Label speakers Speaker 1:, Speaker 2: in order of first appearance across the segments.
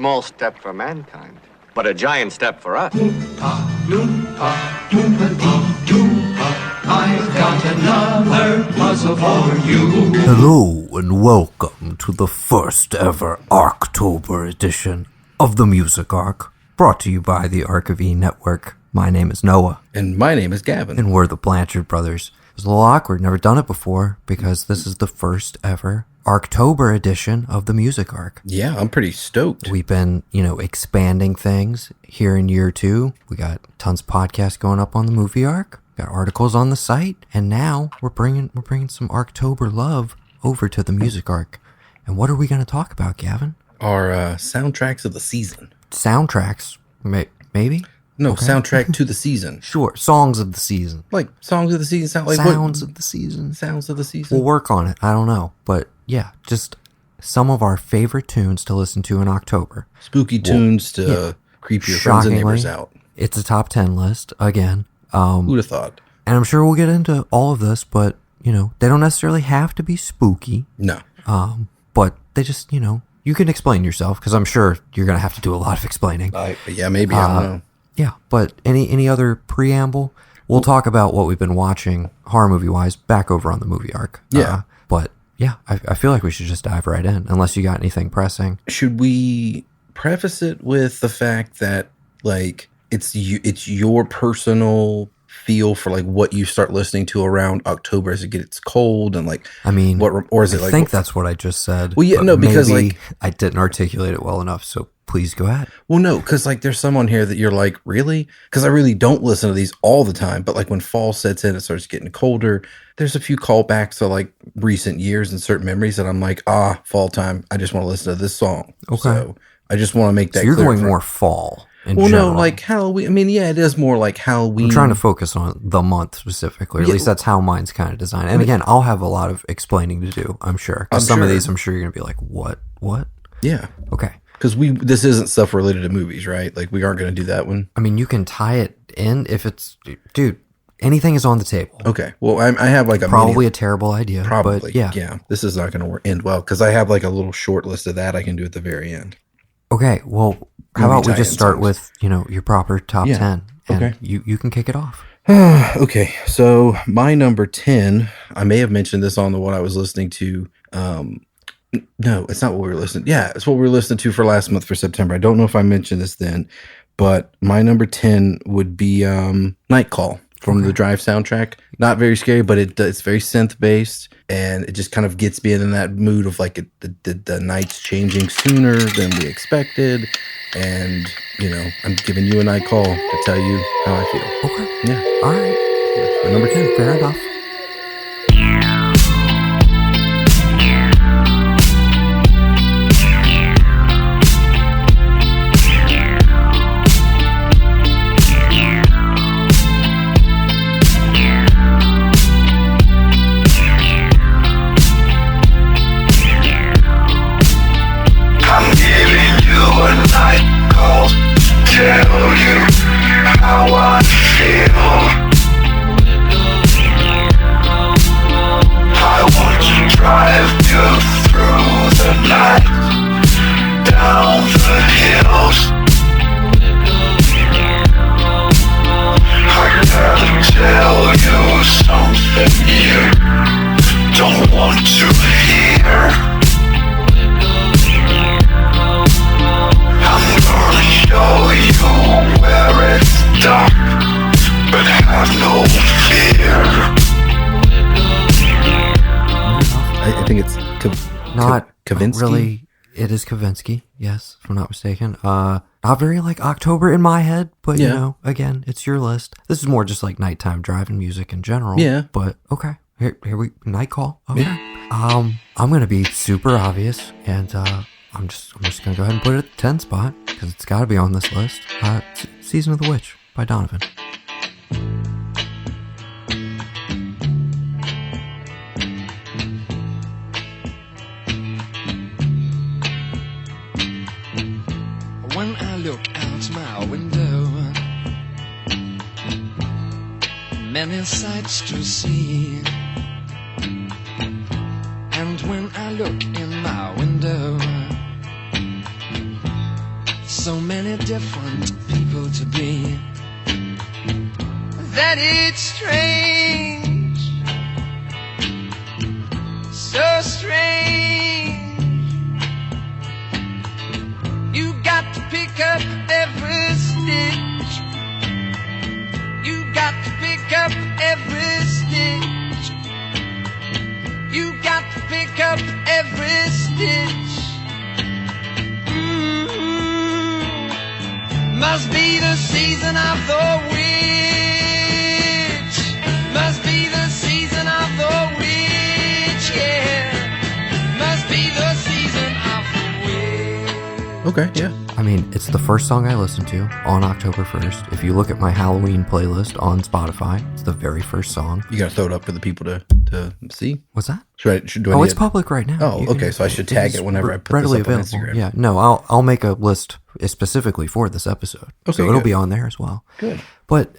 Speaker 1: small step for mankind, but a giant step for us.
Speaker 2: I've got another puzzle for you.
Speaker 3: Hello and welcome to the first ever Arktober edition of the Music Ark, brought to you by the Ark of E Network. My name is Noah.
Speaker 4: And my name is Gavin.
Speaker 3: And we're the Blanchard Brothers. It was a little awkward, never done it before, because this is the first ever Arktober edition of the Music Ark.
Speaker 4: Yeah, I'm pretty stoked.
Speaker 3: We've been, expanding things here in year 2. We got tons of podcasts going up on the Movie Ark, got articles on the site, and now we're bringing some Arktober love over to the Music Ark. And what are we going to talk about, Gavin?
Speaker 4: Our soundtracks of the season.
Speaker 3: Soundtracks, maybe?
Speaker 4: No,
Speaker 3: Okay.
Speaker 4: soundtrack to the season.
Speaker 3: Sure, songs of the season.
Speaker 4: Like songs of the season. Sounds
Speaker 3: of the season.
Speaker 4: Sounds of the season.
Speaker 3: We'll work on it. I don't know. But yeah, just some of our favorite tunes to listen to in October.
Speaker 4: Spooky tunes to creep your friends and neighbors out.
Speaker 3: It's a top 10 list, again.
Speaker 4: Who'd have thought?
Speaker 3: And I'm sure we'll get into all of this, but, they don't necessarily have to be spooky.
Speaker 4: No.
Speaker 3: But they just, you can explain yourself, because I'm sure you're going to have to do a lot of explaining.
Speaker 4: Yeah, maybe. I don't know.
Speaker 3: Yeah, but any other preamble? We'll talk about what we've been watching horror movie-wise back over on the Movie Ark.
Speaker 4: Yeah.
Speaker 3: But yeah, I feel like we should just dive right in, unless you got anything pressing.
Speaker 4: Should we preface it with the fact that, it's your personal feel for, what you start listening to around October as it gets cold and, or is it
Speaker 3: I think that's what I just said.
Speaker 4: Well, yeah, no, because,
Speaker 3: maybe I didn't articulate it well enough, so please go ahead.
Speaker 4: Well, no, because there's someone here that you're like, really? Because I really don't listen to these all the time. But when fall sets in, it starts getting colder. There's a few callbacks to recent years and certain memories that I'm like, fall time. I just want to listen to this song.
Speaker 3: Okay.
Speaker 4: So I just want to make that.
Speaker 3: So you're
Speaker 4: clear
Speaker 3: going more fall.
Speaker 4: Well,
Speaker 3: general.
Speaker 4: no, Halloween. I mean, yeah, it is more like Halloween.
Speaker 3: I'm trying to focus on the month specifically. At least that's how mine's kind of designed. And again, I'll have a lot of explaining to do, I'm sure. Because some of these, I'm sure you're going to be like, what?
Speaker 4: Yeah.
Speaker 3: Okay.
Speaker 4: Because this isn't stuff related to movies, right? We aren't going to do that one.
Speaker 3: I mean, you can tie it in if it's... Dude, anything is on the table.
Speaker 4: Okay. Well, I have a...
Speaker 3: Probably a terrible idea.
Speaker 4: Probably.
Speaker 3: But yeah.
Speaker 4: Yeah. This is not going to end well because I have a little short list of that I can do at the very end.
Speaker 3: Okay. Well, how about we just start with, your proper top 10. And
Speaker 4: okay.
Speaker 3: You can kick it off.
Speaker 4: Okay. So my number 10, I may have mentioned this on the one I was listening to... No, it's not what we were listening. Yeah, it's what we were listening to for last month for September. I don't know if I mentioned this then, but my number 10 would be Night Call from the Drive soundtrack. Not very scary, but it's very synth based, and it just kind of gets me in that mood of the night's changing sooner than we expected, and I'm giving you a night call to tell you how I feel.
Speaker 3: Okay.
Speaker 4: Yeah.
Speaker 3: All right.
Speaker 4: That's my number 10.
Speaker 3: Fair enough.
Speaker 2: Tell you how I feel. I want to drive you through the night, down the hills. I gotta tell you something you don't want to hear. I'm gonna show you where it's dark, but have no fear.
Speaker 4: I think it's Kavinsky.
Speaker 3: Really, it is Kavinsky, yes, if I'm not mistaken. Not very October in my head, but again, it's your list. This is more just nighttime driving music in general.
Speaker 4: Yeah.
Speaker 3: But okay, here we Night Call. Okay.
Speaker 4: Yeah.
Speaker 3: I'm gonna be super obvious, and I'm just gonna go ahead and put it at the 10 spot because it's got to be on this list. Season of the Witch by Donovan.
Speaker 5: When I look out my window, many sights to see. And when I look in my window, so many different people to be, that it's strange, so strange. You got to pick up every stitch. You got to pick up every stitch. You got to pick up every stitch. Must be the season of the witch. Must be the season of the witch, yeah. Must be the season of the witch.
Speaker 4: Okay, yeah.
Speaker 3: I mean, it's the first song I listened to on October 1st. If you look at my Halloween playlist on Spotify, it's the very first song.
Speaker 4: You gotta throw it up for the people to see.
Speaker 3: What's that?
Speaker 4: Do I
Speaker 3: Oh,
Speaker 4: need
Speaker 3: it's
Speaker 4: it?
Speaker 3: public right now.
Speaker 4: Oh,
Speaker 3: You can-
Speaker 4: okay. So I should tag it whenever I put this
Speaker 3: readily
Speaker 4: up on
Speaker 3: available.
Speaker 4: Instagram.
Speaker 3: Yeah, no, I'll make a list specifically for this episode.
Speaker 4: Okay,
Speaker 3: so it'll
Speaker 4: good.
Speaker 3: be on there as well.
Speaker 4: Good.
Speaker 3: But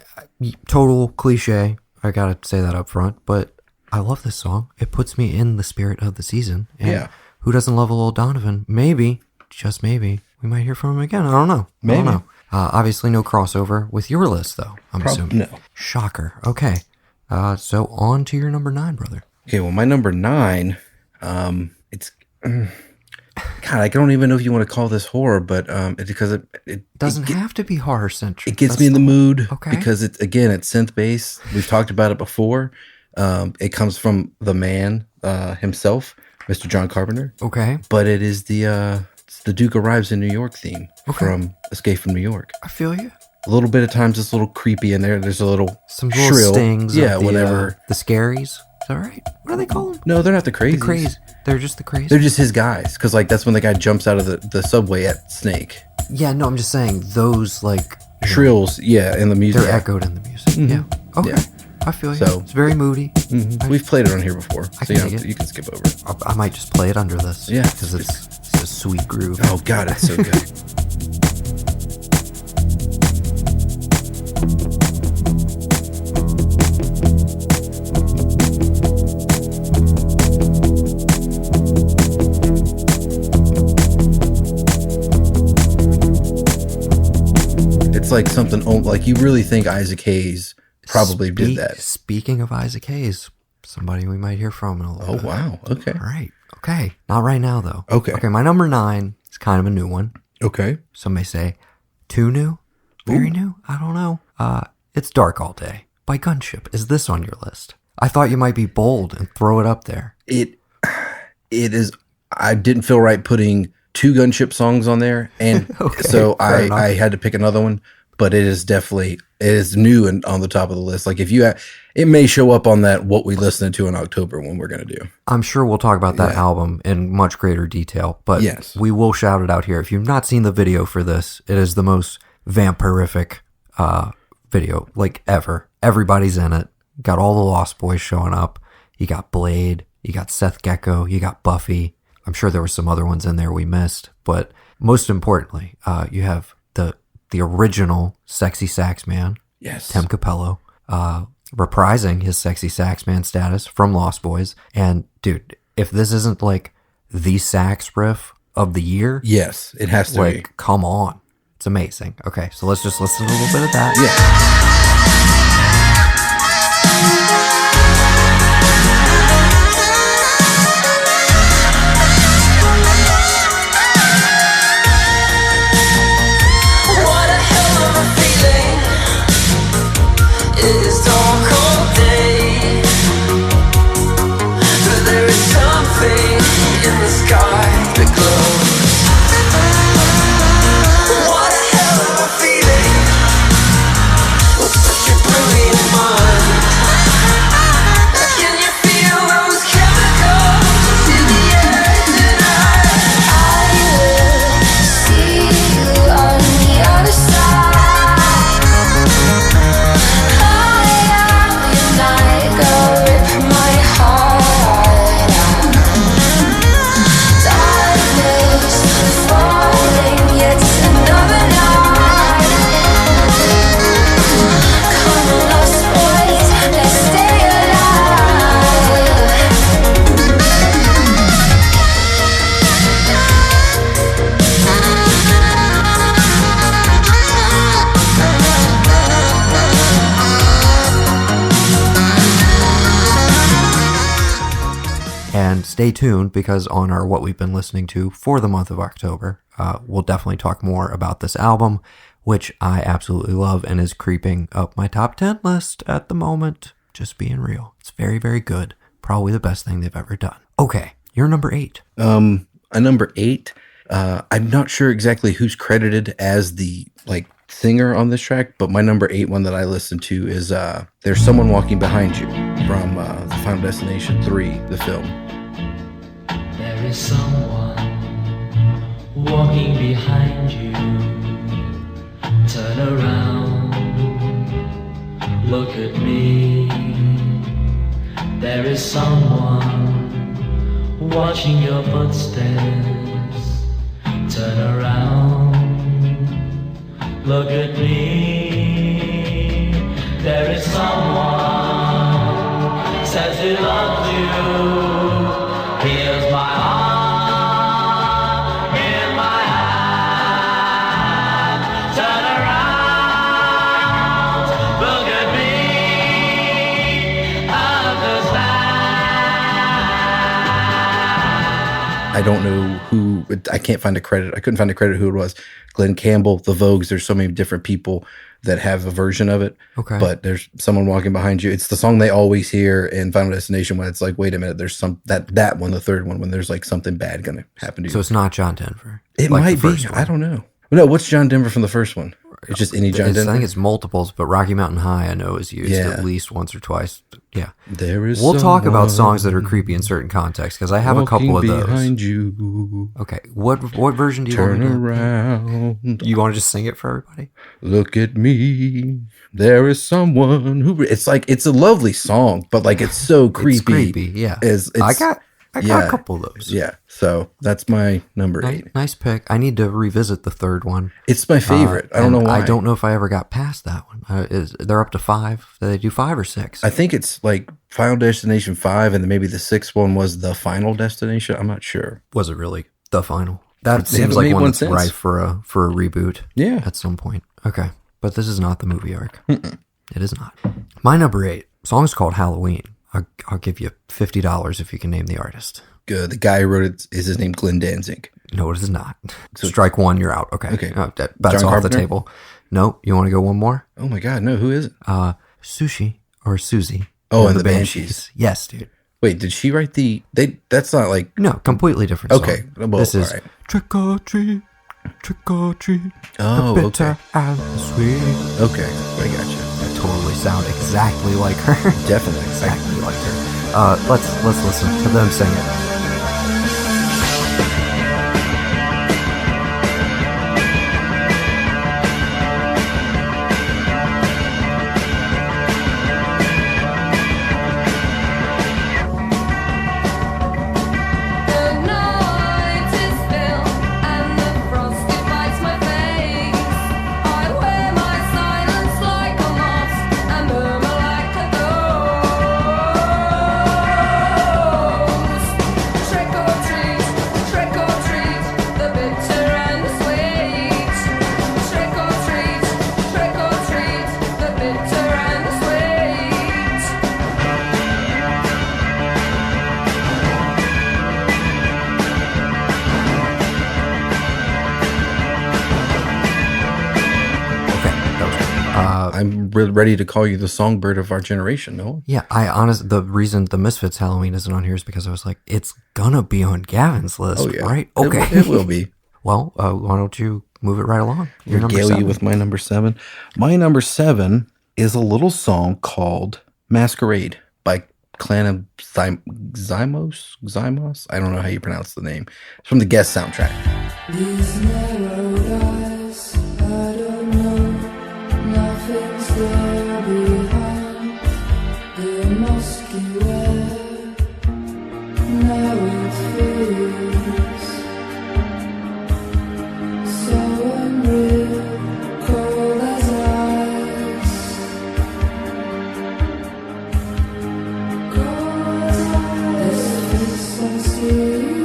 Speaker 3: total cliche. I gotta say that up front. But I love this song. It puts me in the spirit of the season. And
Speaker 4: Yeah.
Speaker 3: who doesn't love a little Donovan? Maybe, just maybe, we might hear from him again. I don't know.
Speaker 4: Maybe.
Speaker 3: I don't know. Obviously, no crossover with your list, though. I'm assuming.
Speaker 4: No.
Speaker 3: Shocker. Okay. So on to your number 9, brother.
Speaker 4: Okay, well, my number 9, it's God, I don't even know if you want to call this horror, but it's because it
Speaker 3: Doesn't have to be horror centric.
Speaker 4: it gets me in the mood
Speaker 3: Okay.
Speaker 4: because it's synth bass. We've talked about it before. It comes from the man himself, Mr. John Carpenter,
Speaker 3: Okay.
Speaker 4: but it is the Duke Arrives in New York theme from Escape from New York.
Speaker 3: I feel you.
Speaker 4: A little bit of times it's a little creepy in there. There's a little
Speaker 3: Some little
Speaker 4: shrill.
Speaker 3: stings.
Speaker 4: Yeah,
Speaker 3: of the,
Speaker 4: whatever.
Speaker 3: The scaries. Is that right? What do they call them?
Speaker 4: No, they're not the crazies.
Speaker 3: The crazy. They're just the crazy.
Speaker 4: They're just his guys. Because that's when the guy jumps out of the subway at Snake.
Speaker 3: Yeah, no, I'm just saying those like
Speaker 4: Shrills, yeah, in the music.
Speaker 3: they're echoed in the music. Yeah. Okay.
Speaker 4: Yeah.
Speaker 3: I feel you.
Speaker 4: So-
Speaker 3: It's very moody.
Speaker 4: We've played it on here before.
Speaker 3: I
Speaker 4: So
Speaker 3: can dig it.
Speaker 4: you can skip over it.
Speaker 3: I might just play it under this.
Speaker 4: Yeah.
Speaker 3: Because it's a sweet groove.
Speaker 4: Oh, God, it's so good. It's like something, like you really think Isaac Hayes probably did that.
Speaker 3: Speaking of Isaac Hayes, somebody we might hear from in a little
Speaker 4: Oh,
Speaker 3: bit.
Speaker 4: wow. Okay.
Speaker 3: All right. Okay. Not right now, though.
Speaker 4: Okay.
Speaker 3: Okay, my number 9 is kind of a new one.
Speaker 4: Okay.
Speaker 3: Some may say too new, very new. I don't know. It's Dark All Day by Gunship. Is this on your list? I thought you might be bold and throw it up there.
Speaker 4: It is. I didn't feel right putting 2 Gunship songs on there, and
Speaker 3: Okay,
Speaker 4: so
Speaker 3: fair enough.
Speaker 4: I had to pick another one. But it is new and on the top of the list. Like it may show up on that what we listened to in October when we're gonna do.
Speaker 3: I'm sure we'll talk about that album in much greater detail, but
Speaker 4: Yes.
Speaker 3: we will shout it out here. If you've not seen the video for this, it is the most vampirific video like ever. Everybody's in it. Got all the Lost Boys showing up. You got Blade. You got Seth Gecko. You got Buffy. I'm sure there were some other ones in there we missed, but most importantly, you have the original Sexy Sax Man,
Speaker 4: Yes.
Speaker 3: Tim Capello, reprising his Sexy Sax Man status from Lost Boys. And dude, if this isn't like the sax riff of the year,
Speaker 4: Yes, it has to be.
Speaker 3: like come on, it's amazing. Okay, so let's just listen to a little bit of that.
Speaker 4: Yeah.
Speaker 6: What a hell of a feeling. It is dark all day, but there is something in the sky that glows. What a hell of a feeling. With such a brilliant mind.
Speaker 3: stay tuned, because on our What We've Been Listening to for the month of October, we'll definitely talk more about this album, which I absolutely love and is creeping up my top 10 list at the moment. Just being real. It's very, very good. Probably the best thing they've ever done. Okay, you're number 8.
Speaker 4: A number 8. I'm not sure exactly who's credited as the singer on this track, but my number 8 one that I listened to is There's Someone Walking Behind You from the Final Destination 3, the film.
Speaker 7: There is someone walking behind you. Turn around, look at me. There is someone watching your footsteps. Turn around, look at me. There is someone says he loves you. Here's my heart in my hand. Turn around, look at me. Understand.
Speaker 4: I don't know who. I can't find a credit. I couldn't find a credit who it was. Glenn Campbell, the Vogues. There's so many different people that have a version of it.
Speaker 3: Okay.
Speaker 4: But there's someone walking behind you. It's the song they always hear in Final Destination when it's like, wait a minute, there's that one, the third one, when there's like something bad going to happen to you.
Speaker 3: So it's not John Denver.
Speaker 4: It
Speaker 3: like
Speaker 4: might
Speaker 3: the
Speaker 4: be.
Speaker 3: first one.
Speaker 4: I don't know. No, what's John Denver from the first one? It's just any John Denver.
Speaker 3: I think it's multiples, but Rocky Mountain High I know is used
Speaker 4: Yeah.
Speaker 3: at least once or twice. Yeah.
Speaker 4: There is.
Speaker 3: We'll talk about
Speaker 4: someone
Speaker 3: songs that are creepy in certain contexts, because I have a couple of
Speaker 4: walking
Speaker 3: those.
Speaker 4: behind you.
Speaker 3: Okay. What version do you
Speaker 4: Turn
Speaker 3: want me to?
Speaker 4: around.
Speaker 3: You want to just sing it for everybody?
Speaker 4: Look at me. There is someone who. It's like it's a lovely song, but like it's so creepy.
Speaker 3: It's creepy, yeah. I got
Speaker 4: yeah.
Speaker 3: a couple of those.
Speaker 4: Yeah. So that's my number 8.
Speaker 3: Nice pick. I need to revisit the third one.
Speaker 4: It's my favorite. I don't know
Speaker 3: and
Speaker 4: why.
Speaker 3: I don't know if I ever got past that one. They're up to 5? Did they do 5 or 6?
Speaker 4: I think it's like Final Destination 5, and then maybe the 6th one was the Final Destination. I'm not sure.
Speaker 3: Was it really the final? That
Speaker 4: They
Speaker 3: seems
Speaker 4: haven't
Speaker 3: like
Speaker 4: made
Speaker 3: one
Speaker 4: one
Speaker 3: that's
Speaker 4: since.
Speaker 3: ripe for a reboot.
Speaker 4: Yeah.
Speaker 3: At some point. Okay. But this is not the movie arc. It is not. My number 8 song's called Halloween. I'll give you $50 if you can name the artist.
Speaker 4: Good. The guy who wrote it is his name Glenn Danzig.
Speaker 3: No, it is not. Strike one, you're out. Okay.
Speaker 4: Okay.
Speaker 3: That's
Speaker 4: John
Speaker 3: off
Speaker 4: Carpenter?
Speaker 3: the table. No, you want to go one more?
Speaker 4: Oh my God, no, who is it?
Speaker 3: Sushi or Susie.
Speaker 4: Oh,
Speaker 3: or
Speaker 4: and the Banshees.
Speaker 3: Yes, dude.
Speaker 4: Wait, did she write that's not like,
Speaker 3: No, completely different song.
Speaker 4: Okay, well,
Speaker 3: this is
Speaker 4: all right.
Speaker 3: Trick or Treat, Trick or Treat.
Speaker 4: Oh,
Speaker 3: the bitter
Speaker 4: okay.
Speaker 3: and the sweet.
Speaker 4: Okay, I got you.
Speaker 3: I totally sound exactly like her.
Speaker 4: Definitely.
Speaker 3: Exactly like her. Let's listen to them sing it.
Speaker 8: The night is still and the frost bites my face. I wear my silence like a moth and murmur like a ghost. Trick or treat, the bitter and the sweet. Trick or treat, the bitter and the sweet.
Speaker 3: Okay, that was good.
Speaker 4: I'm ready to call you the songbird of our generation, no?
Speaker 3: Yeah, the reason the Misfits Halloween isn't on here is because I was like, it's gonna be on Gavin's list, right? Okay.
Speaker 4: It will be.
Speaker 3: Well, why don't you move it right along? Your number
Speaker 4: Regale
Speaker 3: 7.
Speaker 4: you with my number 7. My number 7 is a little song called Masquerade by Clan of Zymos? I don't know how you pronounce the name. It's from the Guest soundtrack.
Speaker 8: These narrowed eyes, I don't know, nothing's there behind the muscular, narrowed face. So unreal, cold as ice. Cold as ice. This face I see.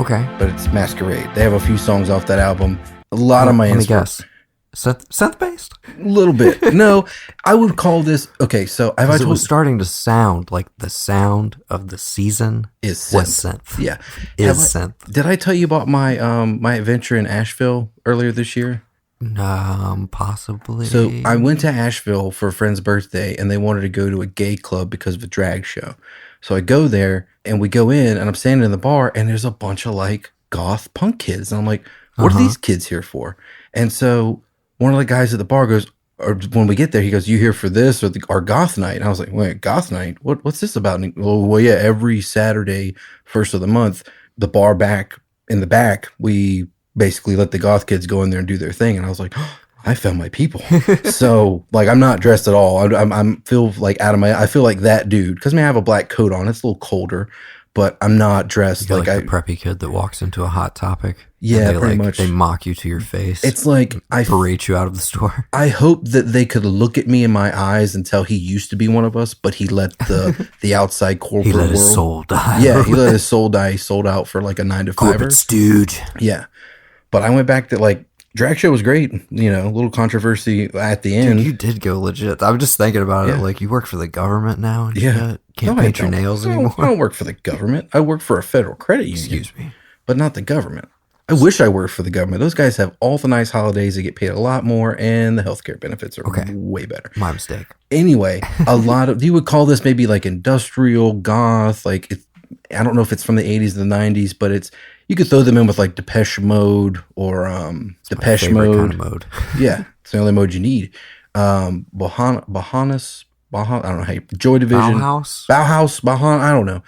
Speaker 3: Okay.
Speaker 4: but it's Masquerade. They have a few songs off that album. A lot of my
Speaker 3: Let me guess. Synth based?
Speaker 4: A little bit. No, I would call this okay. So I've
Speaker 3: It
Speaker 4: told
Speaker 3: was starting to sound like the sound of the season
Speaker 4: is
Speaker 3: was
Speaker 4: synth.
Speaker 3: synth.
Speaker 4: Yeah,
Speaker 3: Synth.
Speaker 4: Did I tell you about my my adventure in Asheville earlier this year?
Speaker 3: Possibly.
Speaker 4: So I went to Asheville for a friend's birthday, and they wanted to go to a gay club because of a drag show. So I go there, and we go in, and I'm standing in the bar, and there's a bunch of like goth punk kids, and I'm like, "What are these kids here for?" And so one of the guys at the bar goes, or when we get there, he goes, "You here for this or our goth night?" And I was like, "Wait, goth night? What's this about?" And he, well, yeah, every Saturday, first of the month, the bar back in the back, we basically let the goth kids go in there and do their thing. And I was like, oh, I found my people. So like, I'm not dressed at all. I'm feel like out of my, I feel like that dude. Cause I mean, I have a black coat on. It's a little colder, but I'm not dressed
Speaker 3: You're
Speaker 4: like
Speaker 3: the preppy kid that walks into a Hot Topic.
Speaker 4: Yeah,
Speaker 3: and
Speaker 4: pretty much.
Speaker 3: They mock you to your face.
Speaker 4: It's like I
Speaker 3: berate you out of the store.
Speaker 4: I hope that they could look at me in my eyes and tell he used to be one of us, but he let the outside corporate
Speaker 3: He let
Speaker 4: world.
Speaker 3: his soul die.
Speaker 4: Yeah, he let his soul die. He sold out for like a 9 to 5.
Speaker 3: Corporate stooge.
Speaker 4: Yeah, but I went back to like drag show was great. You know, a little controversy at the end.
Speaker 3: Dude, you did go legit. I was just thinking about it. Like, you work for the government now. And
Speaker 4: Yeah.
Speaker 3: can't
Speaker 4: No, I
Speaker 3: paint your
Speaker 4: don't.
Speaker 3: nails
Speaker 4: I
Speaker 3: anymore.
Speaker 4: don't work for the government. I work for a federal credit union.
Speaker 3: Excuse me.
Speaker 4: But not the government. I wish I worked for the government. Those guys have all the nice holidays. They get paid a lot more, and the healthcare benefits are way better.
Speaker 3: My mistake.
Speaker 4: Anyway, a lot of, you would call this maybe like industrial goth. Like, I don't know if it's from the 80s and the 90s, but it's, you could throw them in with like Depeche Mode or Depeche Mode.
Speaker 3: Kind of mode.
Speaker 4: Yeah, it's the only mode you need. Bahanas, I don't know how you, Joy Division.
Speaker 3: Bauhaus?
Speaker 4: I don't know.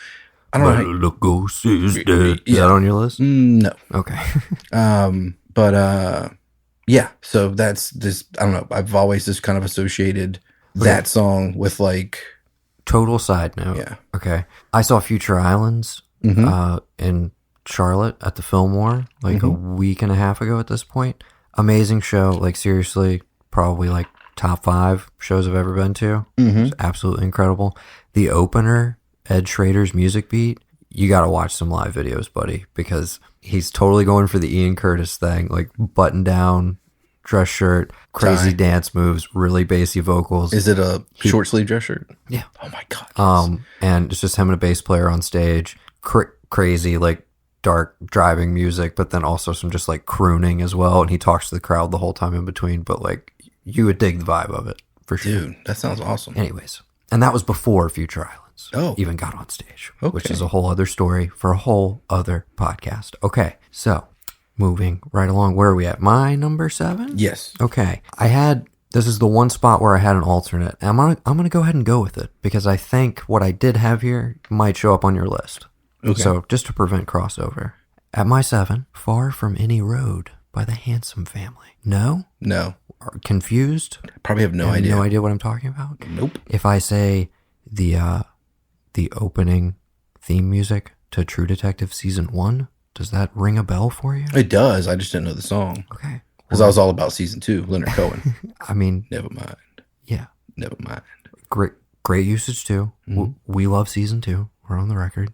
Speaker 4: I don't know. How you,
Speaker 3: The ghost is dead. Is that on your list?
Speaker 4: no.
Speaker 3: Okay.
Speaker 4: Yeah, so that's this, I don't know. I've always just kind of associated that song with like,
Speaker 3: Total side note.
Speaker 4: Yeah.
Speaker 3: Okay. I saw Future Islands in Charlotte at the Fillmore like a week and a half ago at this point. Amazing show. Like, seriously, probably like top 5 shows I've ever been to. It's absolutely incredible. The opener, Ed Schrader's music beat, you got to watch some live videos, buddy, because he's totally going for the Ian Curtis thing, like button down, dress shirt, crazy dance moves, really bassy vocals.
Speaker 4: is it a short sleeve dress shirt?
Speaker 3: Yeah.
Speaker 4: Oh my God.
Speaker 3: And it's just him and a bass player on stage, crazy, like dark driving music, but then also some just like crooning as well. And he talks to the crowd the whole time in between, but like you would dig the vibe of it for sure.
Speaker 4: Dude, that sounds awesome.
Speaker 3: Anyways, and that was before Future Islands even got on stage, which
Speaker 4: Okay.
Speaker 3: is a whole other story for a whole other podcast. Okay, so moving right along, where are we at? My number 7?
Speaker 4: Yes.
Speaker 3: Okay, this is the one spot where I had an alternate. And I'm gonna go ahead and go with it because I think what I did have here might show up on your list.
Speaker 4: Okay.
Speaker 3: So just to prevent crossover, at my 7, Far From Any Road by the Handsome Family. No?
Speaker 4: No.
Speaker 3: Are confused?
Speaker 4: Probably have no
Speaker 3: Have
Speaker 4: idea.
Speaker 3: No idea what I'm talking about?
Speaker 4: Nope.
Speaker 3: If I say the opening theme music to True Detective Season 1, does that ring a bell for you?
Speaker 4: It does. I just didn't know the song.
Speaker 3: Okay.
Speaker 4: Because I was all about season 2, Leonard Cohen.
Speaker 3: I mean,
Speaker 4: Never mind.
Speaker 3: yeah.
Speaker 4: Never mind.
Speaker 3: Great usage too. We love Season 2. We're on the record.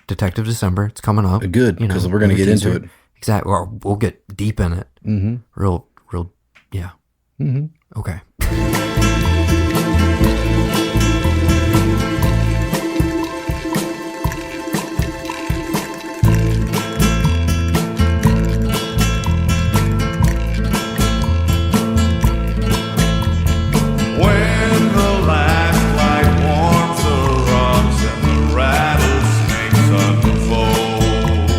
Speaker 3: Detective December, it's coming up.
Speaker 4: Good, because we're going to get into it.
Speaker 3: Exactly. We'll get deep in it.
Speaker 4: Mm-hmm.
Speaker 3: Real, yeah.
Speaker 4: Mm-hmm.
Speaker 3: Okay.
Speaker 2: When the last light warms the rocks and the rattlesnakes unfold,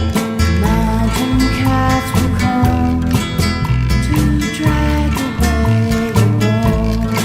Speaker 8: Mountain cats will come to drag away the wolves.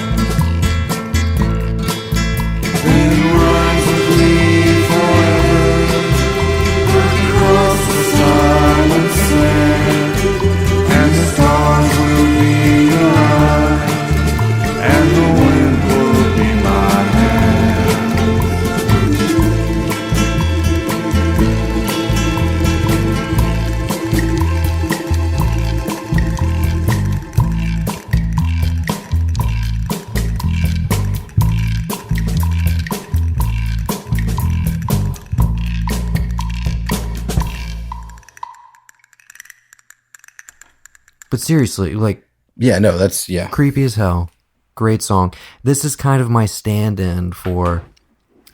Speaker 3: But seriously, like,
Speaker 4: Yeah, no, that's
Speaker 3: creepy as hell. Great song. This is kind of my stand-in for.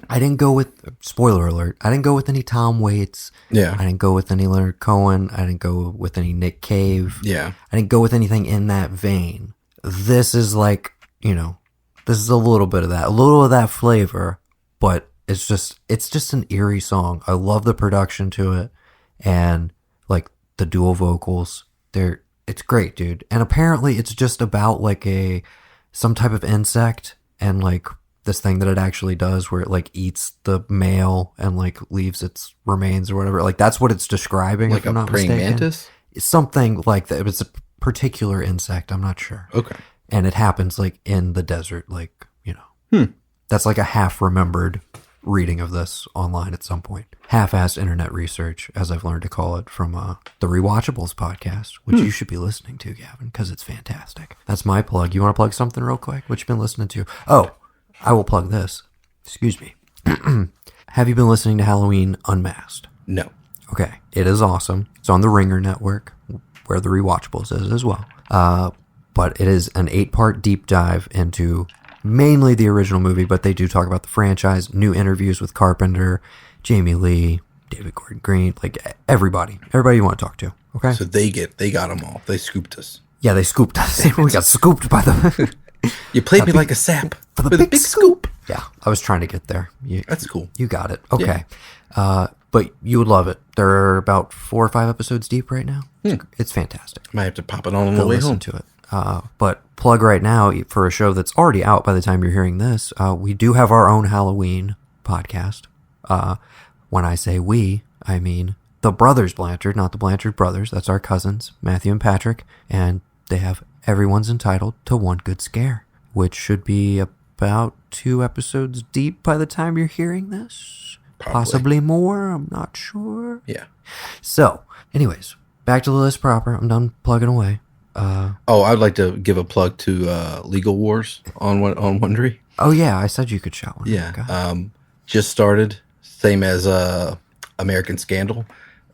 Speaker 3: I didn't go with, spoiler alert, I didn't go with any Tom Waits.
Speaker 4: Yeah.
Speaker 3: I didn't go with any Leonard Cohen. I didn't go with any Nick Cave.
Speaker 4: Yeah.
Speaker 3: I didn't go with anything in that vein. This is like, this is a little bit of that, a little of that flavor, but it's just an eerie song. I love the production to it, and like the dual vocals. It's great, dude. And apparently it's just about like some type of insect and like this thing that it actually does where it like eats the male and like leaves its remains or whatever. Like that's what it's describing.
Speaker 4: like
Speaker 3: if I'm
Speaker 4: a
Speaker 3: not
Speaker 4: praying
Speaker 3: mistaken.
Speaker 4: mantis.
Speaker 3: Something like that. It's a particular insect. I'm not sure.
Speaker 4: Okay.
Speaker 3: And it happens like in the desert, like, that's like a half remembered reading of this online at some point. Half-assed internet research, as I've learned to call it, from the Rewatchables podcast, which you should be listening to, Gavin, because it's fantastic. That's my plug. You want to plug something real quick? What you been listening to? Oh, I will plug this. Excuse me. Have you been listening to Halloween Unmasked?
Speaker 4: No.
Speaker 3: Okay. It is awesome. It's on the Ringer Network, where the Rewatchables is as well. But it is an 8-part deep dive into mainly the original movie, but they do talk about the franchise, new interviews with Carpenter, Jamie Lee, David Gordon Green, like everybody you want to talk to. Okay.
Speaker 4: So they got them all. They scooped us.
Speaker 3: Yeah, they scooped us. We got scooped by the.
Speaker 4: You played me like a sap
Speaker 3: for the
Speaker 4: with
Speaker 3: big
Speaker 4: a big scoop.
Speaker 3: Yeah, I was trying to get there.
Speaker 4: That's cool.
Speaker 3: You got it. Okay. But you would love it. They're about 4 or 5 episodes deep right now. It's fantastic.
Speaker 4: Might have to pop it on the
Speaker 3: Go
Speaker 4: way
Speaker 3: listen
Speaker 4: home.
Speaker 3: to it. But plug right now for a show that's already out by the time you're hearing this. We do have our own Halloween podcast. When I say we, I mean the Brothers Blanchard, not the Blanchard brothers. That's our cousins, Matthew and Patrick. And they have Everyone's Entitled to One Good Scare, which should be about 2 episodes deep by the time you're hearing this.
Speaker 4: Probably.
Speaker 3: Possibly more. I'm not sure.
Speaker 4: Yeah.
Speaker 3: So, anyways, back to the list proper. I'm done plugging away.
Speaker 4: I'd like to give a plug to Legal Wars on Wondery.
Speaker 3: Oh yeah, I said you could shout one.
Speaker 4: Yeah.
Speaker 3: Okay.
Speaker 4: Just started, same as American Scandal.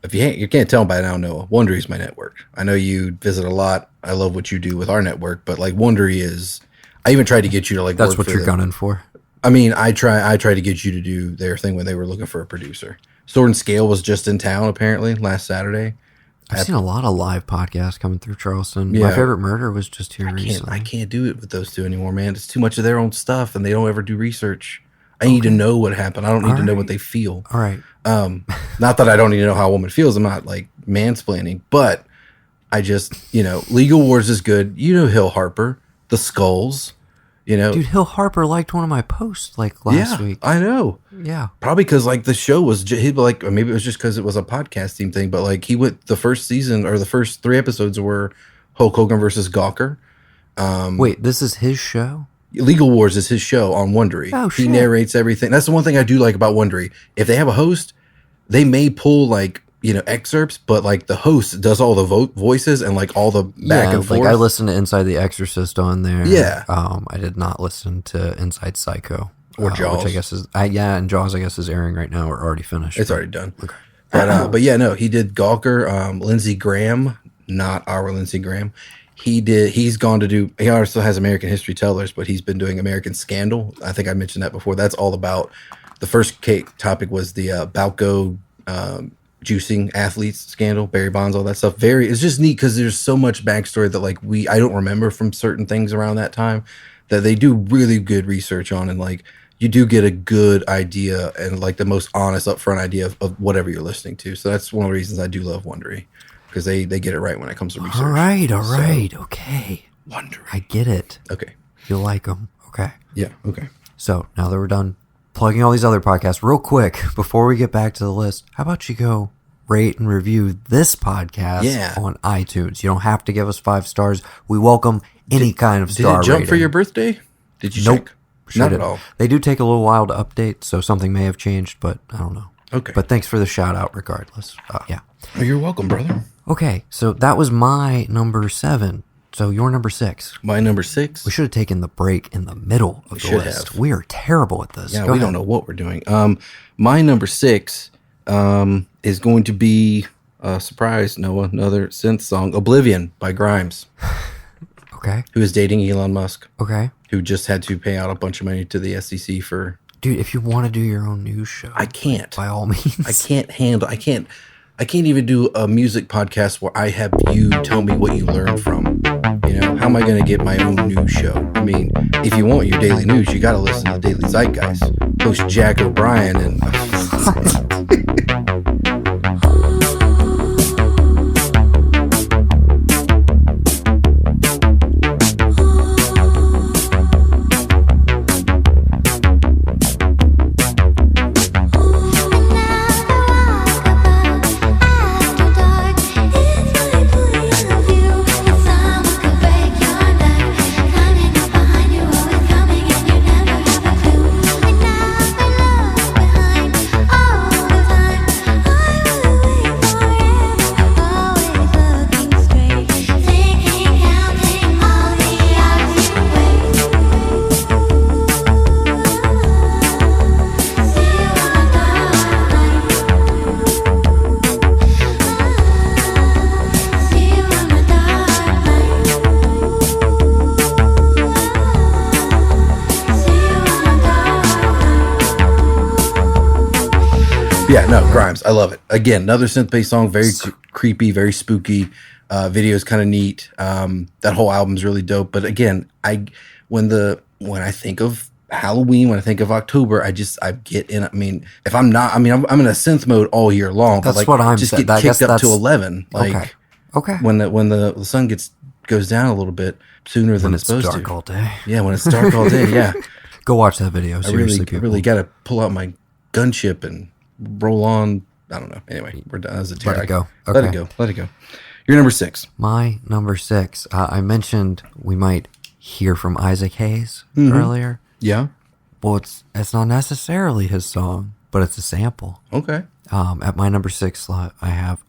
Speaker 4: If you can't tell by now, no, Wondery is my network. I know you visit a lot. I love what you do with our network, but like Wondery is. I even tried to get you to like.
Speaker 3: That's
Speaker 4: work
Speaker 3: what
Speaker 4: for
Speaker 3: you're
Speaker 4: them.
Speaker 3: gunning for.
Speaker 4: I mean, I tried to get you to do their thing when they were looking for a producer. Sword and Scale was just in town apparently last Saturday.
Speaker 3: I've seen a lot of live podcasts coming through Charleston.
Speaker 4: Yeah.
Speaker 3: My Favorite Murder was just here recently.
Speaker 4: I can't do it with those two anymore, man. It's too much of their own stuff, and they don't ever do research. I need to know what happened. I don't need to know what they feel.
Speaker 3: All right.
Speaker 4: Not that I don't need to know how a woman feels. I'm not like mansplaining, but I just, Legal Wars is good. Hill Harper, The Skulls,
Speaker 3: Dude, Hill Harper liked one of my posts like last week.
Speaker 4: I know.
Speaker 3: Yeah.
Speaker 4: Probably because like the show was, he'd be like, or maybe it was just because it was a podcast team thing, but like he went, the first season or the first 3 episodes were Hulk Hogan versus Gawker.
Speaker 3: Wait, this is his show?
Speaker 4: Legal Wars is his show on Wondery.
Speaker 3: Oh,
Speaker 4: He
Speaker 3: shit.
Speaker 4: narrates everything. That's the one thing I do like about Wondery. If they have a host, they may pull like, excerpts, but like the host does all the voices and like all the back and forth.
Speaker 3: Like I listened to Inside the Exorcist on there.
Speaker 4: Yeah.
Speaker 3: I did not listen to Inside Psycho.
Speaker 4: Or Jaws.
Speaker 3: Which I guess is, and Jaws I guess is airing right now or already finished.
Speaker 4: It's already done. Okay. But yeah, no, he did Gawker, Lindsey Graham, not our Lindsey Graham. He's gone to do, he also has American History Tellers, but he's been doing American Scandal. I think I mentioned that before. That's all about, the first topic was the Balco juicing athletes scandal, Barry Bonds, all that stuff. It's just neat because there's so much backstory that like I don't remember from certain things around that time that they do really good research on, and like you do get a good idea and like the most honest upfront idea of whatever you're listening to. So that's one of the reasons I do love Wondery, because they get it right when it comes to research.
Speaker 3: All right. Okay.
Speaker 4: Wondery.
Speaker 3: I get it.
Speaker 4: Okay.
Speaker 3: You like them. Okay.
Speaker 4: Yeah. Okay.
Speaker 3: So now that we're done plugging all these other podcasts, real quick, before we get back to the list, how about you go rate and review this podcast on iTunes? You don't have to give us 5 stars. We welcome any kind of star
Speaker 4: Did it jump
Speaker 3: rating.
Speaker 4: for your birthday? Did you
Speaker 3: Nope.
Speaker 4: check?
Speaker 3: Sure
Speaker 4: Not
Speaker 3: did.
Speaker 4: at all.
Speaker 3: They do take a little while to update, so something may have changed, but I don't know.
Speaker 4: Okay.
Speaker 3: But thanks for the shout out regardless. Yeah.
Speaker 4: Oh, you're welcome, brother.
Speaker 3: Okay, so that was my number 7. So your number 6.
Speaker 4: My number 6.
Speaker 3: We should have taken the break in the middle of the
Speaker 4: should
Speaker 3: list.
Speaker 4: have.
Speaker 3: We are terrible at this.
Speaker 4: Yeah,
Speaker 3: Go
Speaker 4: we
Speaker 3: ahead.
Speaker 4: don't know what we're doing. My number 6 is going to be surprise, Noah, another synth song, Oblivion by Grimes,
Speaker 3: Okay.
Speaker 4: who is dating Elon Musk,
Speaker 3: Okay.
Speaker 4: who just had to pay out a bunch of money to the SEC for...
Speaker 3: Dude, if you want to do your own news show,
Speaker 4: I can't.
Speaker 3: by all means.
Speaker 4: I can't even do a music podcast where I have you tell me what you learned from. You know, how am I going to get my own news show? I mean, if you want your daily news, you got to listen to the Daily Zeitgeist. Host Jack O'Brien and... Yeah, no, Grimes. I love it. Again, another synth-based song, very creepy, very spooky. Video is kind of neat. That whole album's really dope. But again, when I think of Halloween, when I think of October, I get in. I mean, if I'm not, I mean, I'm in a synth mode all year long.
Speaker 3: That's
Speaker 4: but like,
Speaker 3: what I'm
Speaker 4: just
Speaker 3: saying.
Speaker 4: get
Speaker 3: I guess
Speaker 4: kicked up to
Speaker 3: that's-
Speaker 4: 11. Like,
Speaker 3: Okay.
Speaker 4: when the sun goes down a little bit sooner than it's supposed
Speaker 3: dark
Speaker 4: to.
Speaker 3: all day.
Speaker 4: Yeah, when it's dark all day. Yeah,
Speaker 3: Go watch that video.
Speaker 4: I
Speaker 3: Seriously,
Speaker 4: really got to pull out my gunship and roll on. I don't know. Anyway, we're done. That was a
Speaker 3: Let it go.
Speaker 4: Let it
Speaker 3: Okay.
Speaker 4: go. Let it go. You're number 6.
Speaker 3: My number 6. I mentioned we might hear from Isaac Hayes
Speaker 4: Mm-hmm.
Speaker 3: earlier.
Speaker 4: Yeah.
Speaker 3: Well, it's not necessarily his song, but it's a sample.
Speaker 4: Okay.
Speaker 3: At my number 6 slot, I have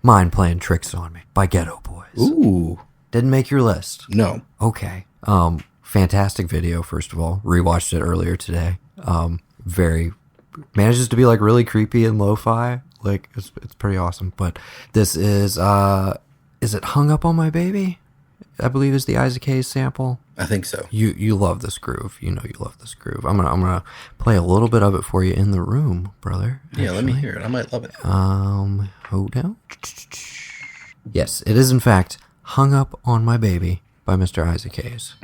Speaker 3: "Mind Playing Tricks on Me" by Ghetto Boys.
Speaker 4: Ooh.
Speaker 3: Didn't make your list.
Speaker 4: No.
Speaker 3: Okay. Fantastic video, first of all. Rewatched it earlier today. Manages to be like really creepy and lo-fi. Like it's pretty awesome. But this is it "Hung Up on My Baby"? I believe is the Isaac Hayes sample.
Speaker 4: I think so.
Speaker 3: You love this groove. You know you love this groove. I'm gonna play a little bit of it for you in the room, brother.
Speaker 4: Yeah, let me hear it. I might love it.
Speaker 3: Hold down. Yes, it is in fact "Hung Up on My Baby" by Mr. Isaac Hayes.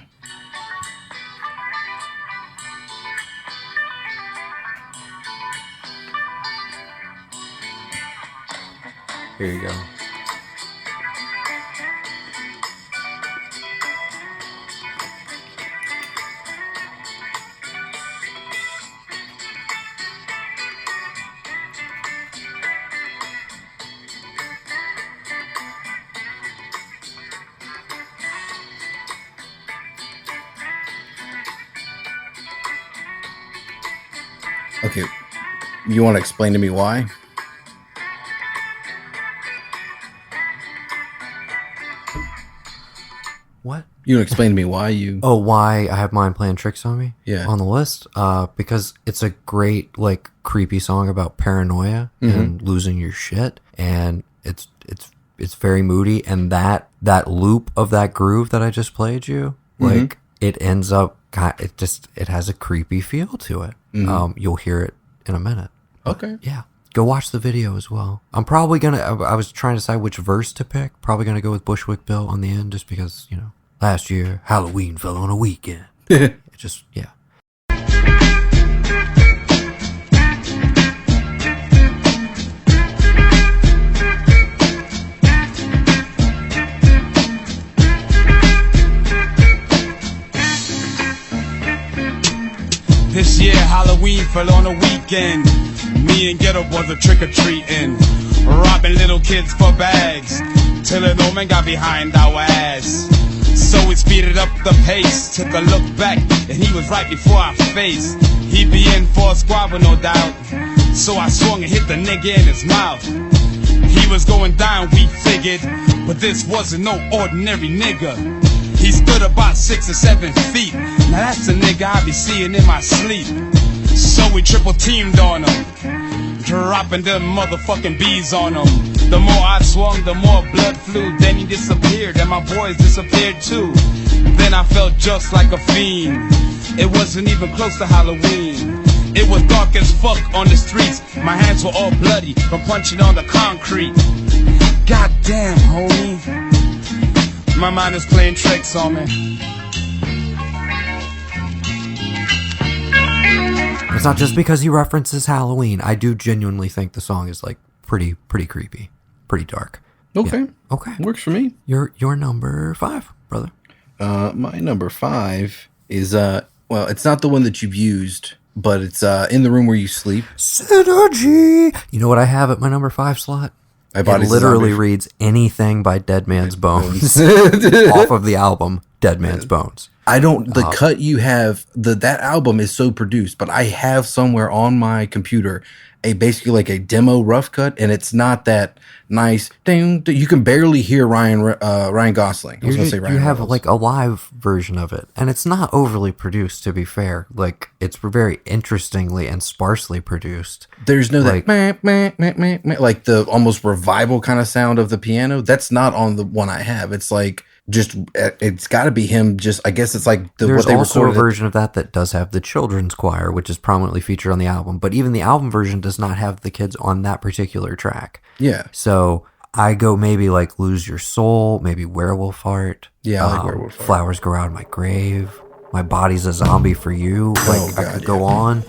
Speaker 3: Here you go.
Speaker 4: Okay. You want to explain to me why?
Speaker 3: What?
Speaker 4: You want to explain to me why you...
Speaker 3: Oh, why I have Mind Playing Tricks on Me?
Speaker 4: Yeah.
Speaker 3: On the list? Because it's a great, like, creepy song about paranoia and losing your shit. And it's very moody. And that loop of that groove that I just played you, like, it ends up, it has a creepy feel to it. You'll hear it in a minute.
Speaker 4: Okay.
Speaker 3: Yeah. Go watch the video as well. I'm probably gonna, I was trying to decide which verse to pick. Probably gonna go with Bushwick Bill on the end just because, you know, last year Halloween fell on a weekend. It just, yeah.
Speaker 9: This year Halloween fell on a weekend. Me and Ghetto Boys are trick-or-treating, robbing little kids for bags, till an old man got behind our ass. So we speeded up the pace, took a look back, and he was right before our face. He'd be in for a squabble, no doubt, so I swung and hit the nigga in his mouth. He was going down, we figured, but this wasn't no ordinary nigga. He stood about 6 or 7 feet, now that's the nigga I be seeing in my sleep. So we triple teamed on him, dropping them motherfucking bees on him. The more I swung, the more blood flew. Then he disappeared, and my boys disappeared too. Then I felt just like a fiend. It wasn't even close to Halloween. It was dark as fuck on the streets. My hands were all bloody from punching on the concrete. Goddamn, homie. My mind is playing tricks on me.
Speaker 3: It's not just because he references Halloween. I do genuinely think the song is like pretty creepy, pretty dark.
Speaker 4: Okay.
Speaker 3: Yeah. Okay.
Speaker 4: Works for me.
Speaker 3: Your number 5, brother.
Speaker 4: My number 5 is well, it's not the one that you've used, but it's In the Room Where You Sleep.
Speaker 3: Synergy. You know what I have at my number 5 slot? It literally reads anything by Dead Man's Bones off of the album Dead Man's Bones.
Speaker 4: I don't. The cut you have, that album is so produced, but I have somewhere on my computer basically like a demo rough cut, and it's not that nice. Ding, you can barely hear Ryan Gosling. I was gonna say Ryan.
Speaker 3: You have
Speaker 4: Reynolds.
Speaker 3: like a live version of it, and it's not overly produced. To be fair, like it's very interestingly and sparsely produced.
Speaker 4: There's no
Speaker 3: like,
Speaker 4: that meh, meh, meh, meh, like the almost revival kind of sound of the piano. That's not on the one I have. It's like. Just it's got to be him. Just I guess it's like
Speaker 3: there's
Speaker 4: what they
Speaker 3: also a
Speaker 4: recorded.
Speaker 3: version of that does have the children's choir, which is prominently featured on the album. But even the album version does not have the kids on that particular track.
Speaker 4: Yeah.
Speaker 3: So I go maybe like Lose Your Soul, maybe Werewolf Heart.
Speaker 4: Yeah, I like Werewolf Heart.
Speaker 3: Flowers Grow Out of My Grave. My Body's a Zombie for You. Like I could go on.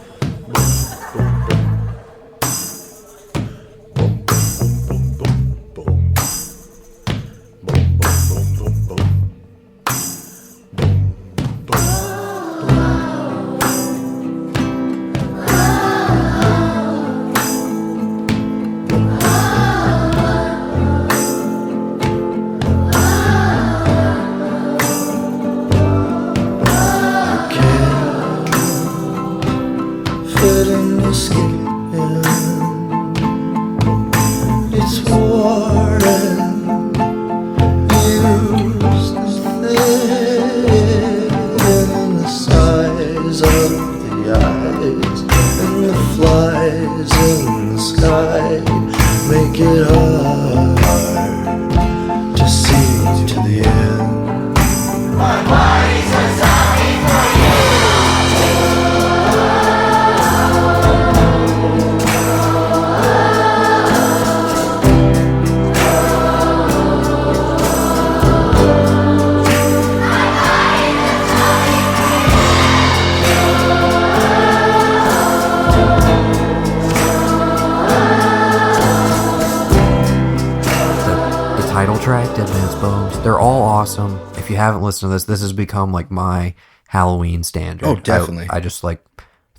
Speaker 3: They're all awesome. If you haven't listened to this has become like my Halloween standard.
Speaker 4: Oh, definitely.
Speaker 3: I just like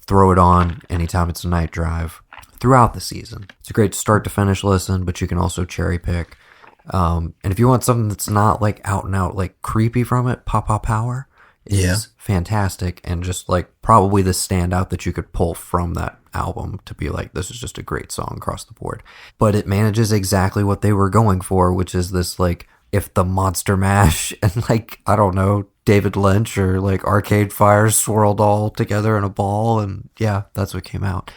Speaker 3: throw it on anytime it's a night drive throughout the season. It's a great start to finish listen, but you can also cherry pick. And if you want something that's not like out and out like creepy from it, Papa Power is fantastic and just like probably the standout that you could pull from that album to be like, this is just a great song across the board. But it manages exactly what they were going for, which is this like, if the Monster Mash and like, I don't know, David Lynch or like Arcade Fire swirled all together in a ball. And yeah, that's what came out.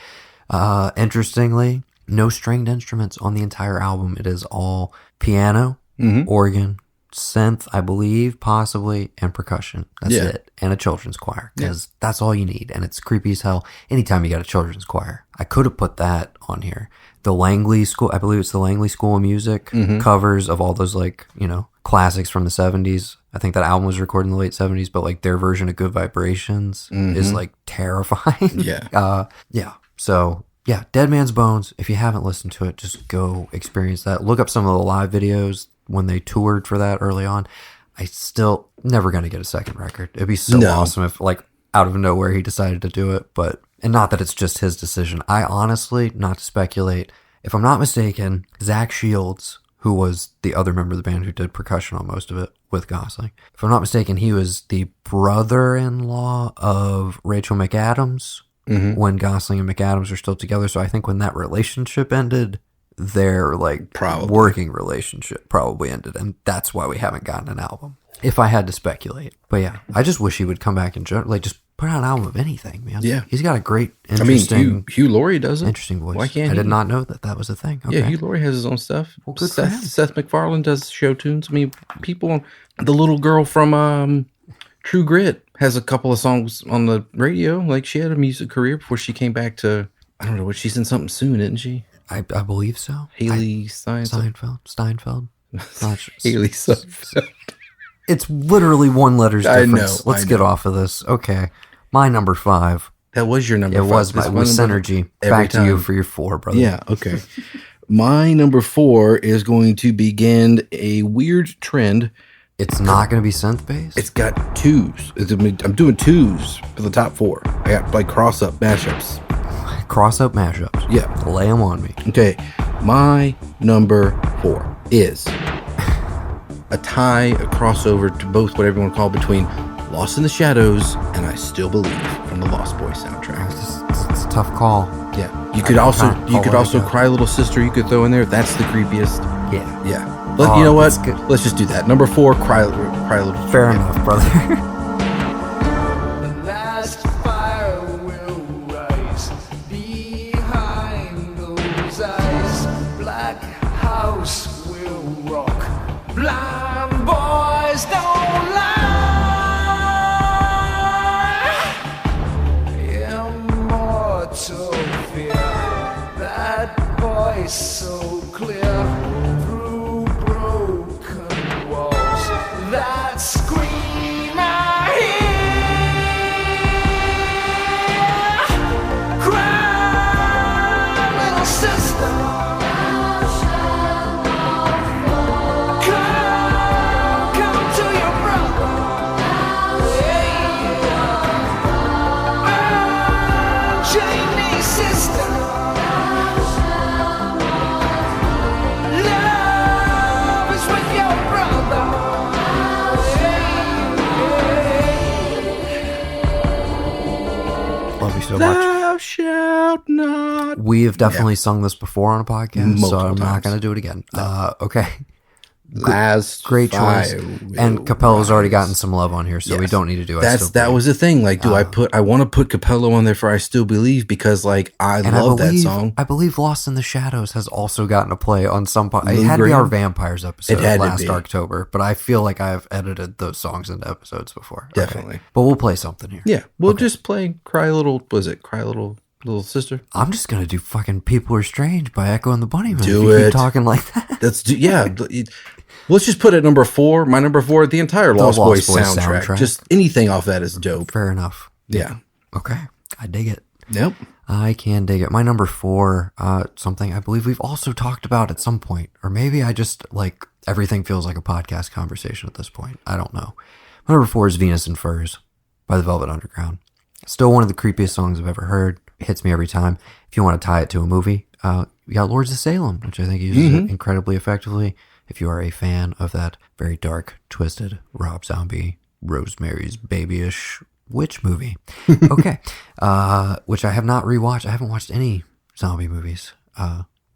Speaker 3: Interestingly, no stringed instruments on the entire album. It is all piano, organ, synth, I believe, possibly, and percussion. That's it. And a children's choir, because that's all you need. And it's creepy as hell anytime you got a children's choir. I could have put that on here. The Langley School, I believe it's the Langley School of Music covers of all those like, you know, classics from the 70s. I think that album was recorded in the late 70s, but like their version of Good Vibrations is like terrifying. So yeah, Dead Man's Bones. If you haven't listened to it, just go experience that. Look up some of the live videos when they toured for that early on. I still never going to get a second record. It'd be so awesome if like out of nowhere he decided to do it, but and not that it's just his decision. I honestly, not to speculate, if I'm not mistaken, Zach Shields, who was the other member of the band who did percussion on most of it with Gosling, if I'm not mistaken, he was the brother-in-law of Rachel McAdams when Gosling and McAdams were still together. So I think when that relationship ended, their like working relationship probably ended, and that's why we haven't gotten an album. If I had to speculate, but yeah, I just wish he would come back and like just put out an album of anything, man.
Speaker 4: Yeah.
Speaker 3: He's got a great,
Speaker 4: I mean,
Speaker 3: interesting,
Speaker 4: Hugh Laurie does it.
Speaker 3: interesting voice.
Speaker 4: Why can't
Speaker 3: I did
Speaker 4: he?
Speaker 3: not know that was a thing. Okay.
Speaker 4: Yeah, Hugh Laurie has his own stuff.
Speaker 3: Well, good for him.
Speaker 4: Seth MacFarlane does show tunes. I mean, people. The little girl from True Grit has a couple of songs on the radio. Like, she had a music career before she came back to. I don't know what she's in something soon, isn't she?
Speaker 3: I believe so.
Speaker 4: Haley
Speaker 3: Steinfeld. Not sure.
Speaker 4: Haley Steinfeld.
Speaker 3: It's literally one letter's
Speaker 4: I
Speaker 3: difference.
Speaker 4: know,
Speaker 3: Let's
Speaker 4: I
Speaker 3: get
Speaker 4: know.
Speaker 3: off of this. Okay. My number 5.
Speaker 4: That was your number.
Speaker 3: It
Speaker 4: 5.
Speaker 3: was
Speaker 4: This
Speaker 3: my
Speaker 4: one number-
Speaker 3: Synergy.
Speaker 4: every
Speaker 3: Back to you
Speaker 4: time.
Speaker 3: for your 4, brother.
Speaker 4: Yeah, okay. My number 4 is going to begin a weird trend.
Speaker 3: It's not going to be synth based.
Speaker 4: It's got 2s. I'm doing 2s for the top 4. I got like cross-up mashups.
Speaker 3: Cross up mashups.
Speaker 4: Yeah.
Speaker 3: Lay them on me.
Speaker 4: Okay, my number 4 is a tie, a crossover to both whatever you want to call it, between Lost in the Shadows and I Still Believe from the Lost Boys soundtrack.
Speaker 3: It's a tough call.
Speaker 4: Yeah, you could also Cry Little Sister. You could throw in there. That's the creepiest.
Speaker 3: Yeah.
Speaker 4: Yeah, but you know what?
Speaker 3: that's good.
Speaker 4: Let's just do that. Number 4, Cry Little Sister.
Speaker 3: Fair enough, brother.
Speaker 6: Last fire will rise behind those eyes. Black house will rock. Blind boys don't lie. Immortal fear. That voice so clear through broken walls. That scream I hear. Cry, little sister. Come to your brother. Chinese sister. Love is with your brother.
Speaker 3: Love you so much.
Speaker 4: Thou shalt not.
Speaker 3: We have definitely sung this before on a podcast, so
Speaker 4: Multiple
Speaker 3: I'm not
Speaker 4: times.
Speaker 3: going to do it again. Okay.
Speaker 4: Last
Speaker 3: Great choice.
Speaker 4: fire
Speaker 3: And
Speaker 4: will
Speaker 3: Capello's already
Speaker 4: rise.
Speaker 3: gotten some love on here, so we
Speaker 4: Yes.
Speaker 3: don't need to do it.
Speaker 4: That was the thing. Like, do I want to put Capello on there for I Still Believe, because like I
Speaker 3: And
Speaker 4: love that song.
Speaker 3: I believe Lost in the Shadows has also gotten a play on some. It
Speaker 4: Lou
Speaker 3: had to be our
Speaker 4: Graham?
Speaker 3: Vampires episode
Speaker 4: It had to
Speaker 3: last
Speaker 4: be.
Speaker 3: October, but I feel like I've edited those songs into episodes before. Okay.
Speaker 4: Definitely.
Speaker 3: But we'll play something here.
Speaker 4: Yeah, we'll just play Cry Little Little Sister.
Speaker 3: I'm just going to do fucking People Are Strange by Echo and the Bunnymen.
Speaker 4: Do
Speaker 3: if you
Speaker 4: it.
Speaker 3: keep talking like that.
Speaker 4: Let's just put it number 4. My number 4, the entire Lost Boys
Speaker 3: Boys
Speaker 4: soundtrack. Just anything off that is dope.
Speaker 3: Fair enough.
Speaker 4: Yeah.
Speaker 3: Okay. I dig it.
Speaker 4: Yep.
Speaker 3: I can dig it. My number 4, something I believe we've also talked about at some point, or maybe I just like everything feels like a podcast conversation at this point. I don't know. My number 4 is Venus and Furs by the Velvet Underground. Still one of the creepiest songs I've ever heard. It hits me every time. If you want to tie it to a movie, we got Lords of Salem, which I think uses it incredibly effectively. If you are a fan of that very dark, twisted Rob Zombie, Rosemary's Babyish witch movie. Okay. Which I have not rewatched. I haven't watched any zombie movies.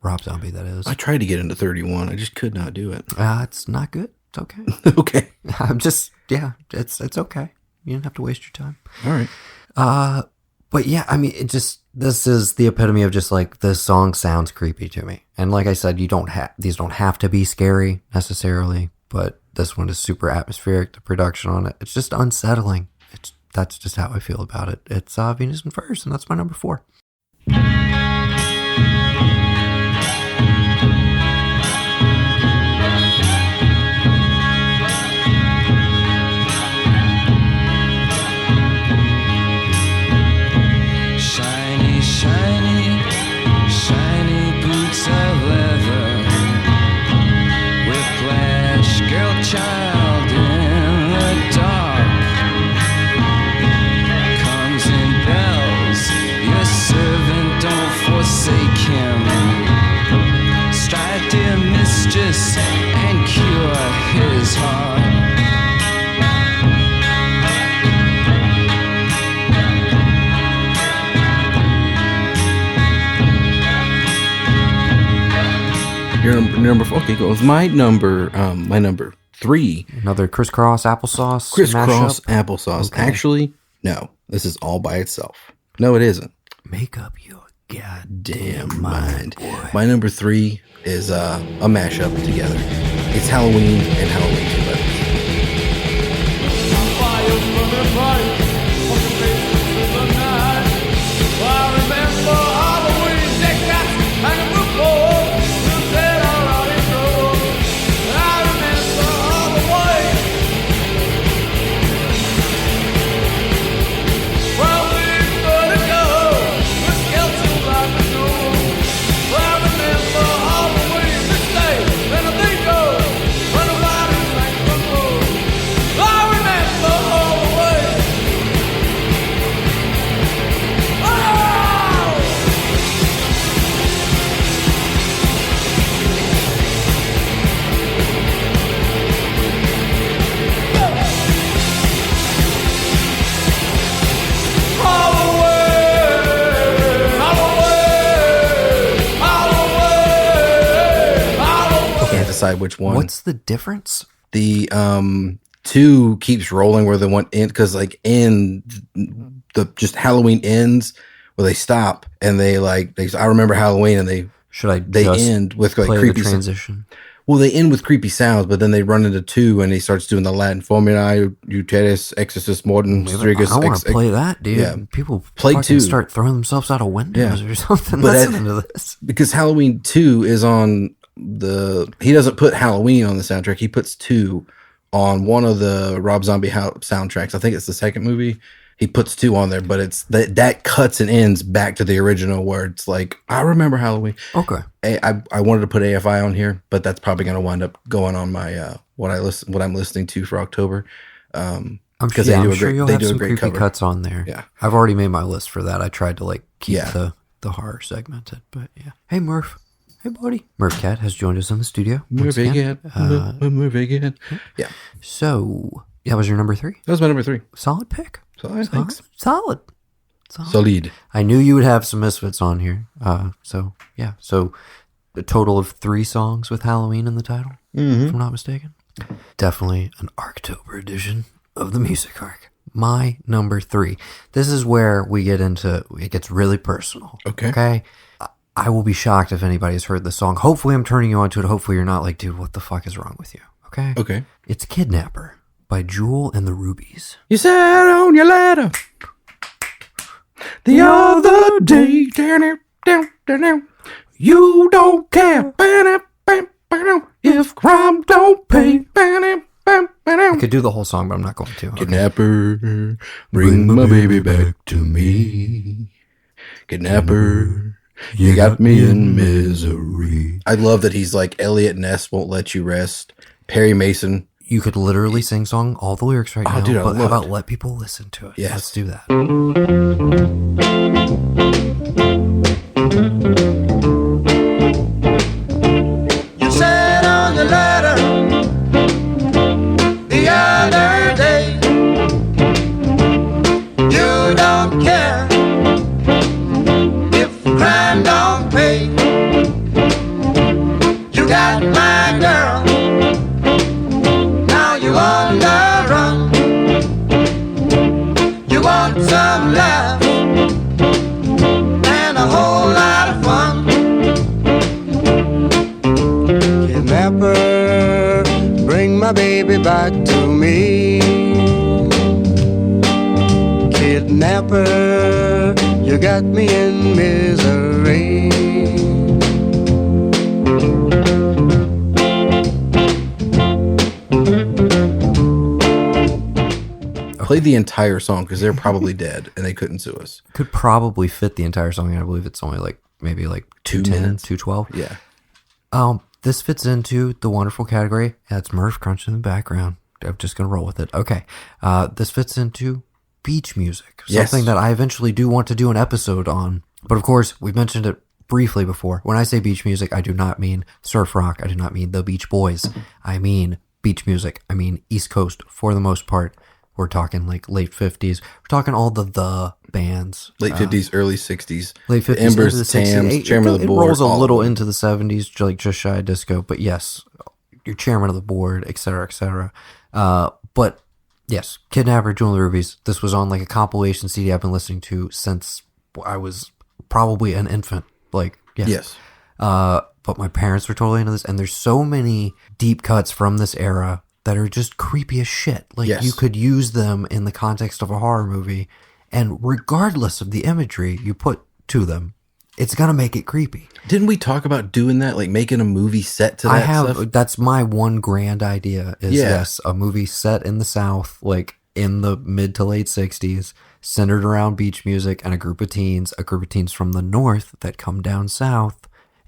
Speaker 3: Rob Zombie, that is.
Speaker 4: I tried to get into 31. I just could not do it.
Speaker 3: It's not good. It's okay.
Speaker 4: Okay.
Speaker 3: I'm just, it's okay. You don't have to waste your time.
Speaker 4: All right.
Speaker 3: But yeah, I mean, this is the epitome of just like, this song sounds creepy to me. And like I said, these don't have to be scary necessarily, but this one is super atmospheric. The production on it, it's just unsettling. That's just how I feel about it. It's Venus and Furs, and that's my number 4.
Speaker 6: Shiny, shiny, shiny boots of leather. Whiplash, girl child in the dark. Comes in bells, your servant, don't forsake him. Strike, dear mistress, and cure his heart.
Speaker 4: Your number 4. Okay, goes my number 3.
Speaker 3: Another crisscross applesauce
Speaker 4: Crisscross
Speaker 3: mashup.
Speaker 4: applesauce.
Speaker 3: Okay.
Speaker 4: Actually, no. This is all by itself. No, it isn't.
Speaker 3: Make up your goddamn mind, boy.
Speaker 4: My number 3 is a mashup together. It's Halloween and Halloween 2 Letters. Decide which one.
Speaker 3: What's the difference?
Speaker 4: The 2 keeps rolling where the one end, because like in the just Halloween ends where they stop and they I remember Halloween and they end with like creepy
Speaker 3: transition.
Speaker 4: Well, they end with creepy sounds, but then they run into 2 and he starts doing the Latin formula, Uteris, Exorcist, Morton, Strigus.
Speaker 3: I want to play that, dude. Yeah. People
Speaker 4: play 2.
Speaker 3: Start throwing themselves out of windows or something.
Speaker 4: But
Speaker 3: listening to this.
Speaker 4: Because Halloween 2 is on he doesn't put Halloween on the soundtrack. He puts 2 on one of the Rob Zombie soundtracks. I think it's the second movie. He puts 2 on there, but it's that cuts and ends back to the original where it's like, I remember Halloween.
Speaker 3: Okay.
Speaker 4: I wanted to put AFI on here, but that's probably going to wind up going on my what I'm listening to for October.
Speaker 3: I'm sure you'll have some creepy
Speaker 4: cover.
Speaker 3: Cuts on there.
Speaker 4: Yeah.
Speaker 3: I've already made my list for that. I tried to keep the horror segmented, but yeah. Hey Murph. Hey, buddy. Murph Cat has joined us in the studio.
Speaker 4: Murph again. Yeah.
Speaker 3: So, that was your number 3?
Speaker 4: That was my number 3.
Speaker 3: Solid pick.
Speaker 4: Thanks.
Speaker 3: Solid. I knew you would have some Misfits on here. So, a total of 3 songs with Halloween in the title, if I'm not mistaken. Definitely an Arktober edition of the Music Arc. My number 3. This is where we get into, it gets really personal. Okay? I will be shocked if anybody has heard this song. Hopefully I'm turning you on to it. Hopefully you're not like, dude, what the fuck is wrong with you? Okay?
Speaker 4: Okay.
Speaker 3: It's Kidnapper by Jewel and the Rubies.
Speaker 4: You said on your ladder the other day, you don't care if crime don't pay.
Speaker 3: I could do the whole song, but I'm not going to. Okay.
Speaker 4: Kidnapper, bring my baby back to me. Kidnapper, you got me in misery. I love that he's like, Elliot Ness won't let you rest. Perry Mason.
Speaker 3: You could literally sing song all the lyrics right now,
Speaker 4: dude,
Speaker 3: but how about let people listen to it?
Speaker 4: Yes.
Speaker 3: Let's do that.
Speaker 5: You said on your letter the other day you don't care if crime don't pay. You got my girl, now you on the run. You want some love and a whole lot of fun. Kidnapper, bring my baby back to me. Kidnapper, you got me in misery.
Speaker 4: Play the entire song because they're probably dead and they couldn't sue us.
Speaker 3: Could probably fit the entire song, and I believe it's only maybe 2:10,
Speaker 4: minutes.
Speaker 3: 2:12.
Speaker 4: Yeah.
Speaker 3: This fits into the wonderful category. That's Murph crunching in the background. I'm just going to roll with it. Okay. This fits into beach music. Something that I eventually do want to do an episode on. But of course, we've mentioned it briefly before. When I say beach music, I do not mean surf rock. I do not mean the Beach Boys. I mean beach music. I mean East Coast for the most part. We're talking late 50s. We're talking all the bands.
Speaker 4: Late 50s, early 60s.
Speaker 3: Late 50s,
Speaker 4: Embers,
Speaker 3: into the
Speaker 4: Tams,
Speaker 3: 60s.
Speaker 4: Chairman of the Board.
Speaker 3: It rolls a little into the 70s, just shy of disco. But yes, you're Chairman of the Board, et cetera, et cetera. But Yes, Kidnapper, Jewel and the Rubies. This was on like a compilation CD I've been listening to since I was probably an infant. Like, yeah.
Speaker 4: Yes.
Speaker 3: But my parents were totally into this, and there's so many deep cuts from this era that are just creepy as shit. Like,
Speaker 4: Yes.
Speaker 3: you could use them in the context of a horror movie, and regardless of the imagery you put to them, it's gonna make it creepy.
Speaker 4: Didn't we talk about doing that, like making a movie set to that stuff?
Speaker 3: That's my one grand idea is yes, a movie set in the South, like in the mid to late 60s, centered around beach music and a group of teens from the North that come down South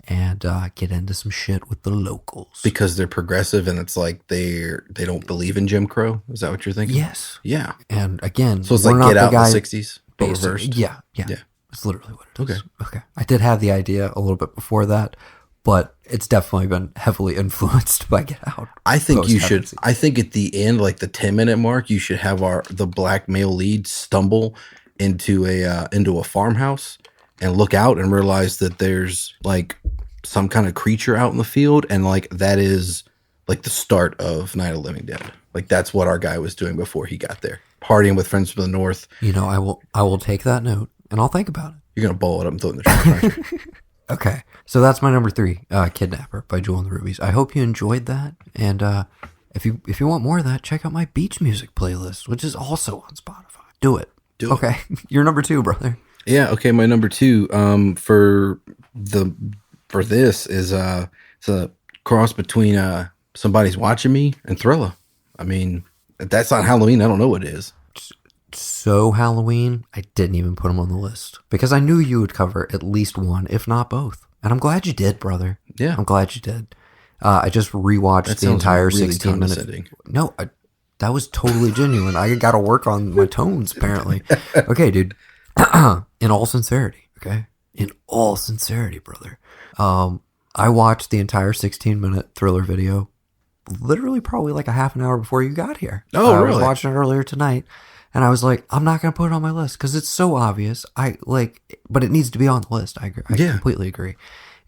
Speaker 3: and get into some shit with the locals.
Speaker 4: Because they're progressive and it's like they don't believe in Jim Crow. Is that what you're thinking?
Speaker 3: Yes.
Speaker 4: Yeah.
Speaker 3: And again,
Speaker 4: So it's
Speaker 3: we're
Speaker 4: like
Speaker 3: not
Speaker 4: Get Out in
Speaker 3: guy-
Speaker 4: the 60s, but
Speaker 3: Basically,
Speaker 4: reversed.
Speaker 3: yeah.
Speaker 4: Yeah.
Speaker 3: It's literally what it is. Okay. I did have the idea a little bit before that, but it's definitely been heavily influenced by Get Out.
Speaker 4: I think you should.
Speaker 3: Post-Hepatitis.
Speaker 4: I think at the end, like the 10-minute mark, you should have the black male lead stumble into a farmhouse and look out and realize that there's like some kind of creature out in the field, and like that is like the start of Night of the Living Dead. Like that's what our guy was doing before he got there, partying with friends from the North.
Speaker 3: You know, I will take that note and I'll think about it.
Speaker 4: You're gonna bowl it up and throw it in the trash. aren't you?
Speaker 3: Okay, so that's my number 3, Kidnapper by Jewel and the Rubies. I hope you enjoyed that, and if you want more of that, check out my beach music playlist, which is also on Spotify. Do it. Okay, you're number 2, brother.
Speaker 4: Yeah. Okay. My number 2 for this is it's a cross between Somebody's Watching Me and Thriller. I mean, if that's not Halloween, I don't know what it is.
Speaker 3: So Halloween, I didn't even put them on the list because I knew you would cover at least one, if not both. And I'm glad you did, brother.
Speaker 4: Yeah.
Speaker 3: I'm glad you did. I just rewatched
Speaker 4: That
Speaker 3: the
Speaker 4: sounds
Speaker 3: entire
Speaker 4: really
Speaker 3: 16 minutes.
Speaker 4: condescending.
Speaker 3: No, that was totally genuine. I got to work on my tones, apparently. Okay, dude. In all sincerity, okay? In all sincerity, brother. I watched the entire 16-minute Thriller video literally probably like a half an hour before you got here.
Speaker 4: Oh,
Speaker 3: I was
Speaker 4: really?
Speaker 3: watching it earlier tonight, and I was like, I'm not going to put it on my list because it's so obvious. But it needs to be on the list. I completely agree.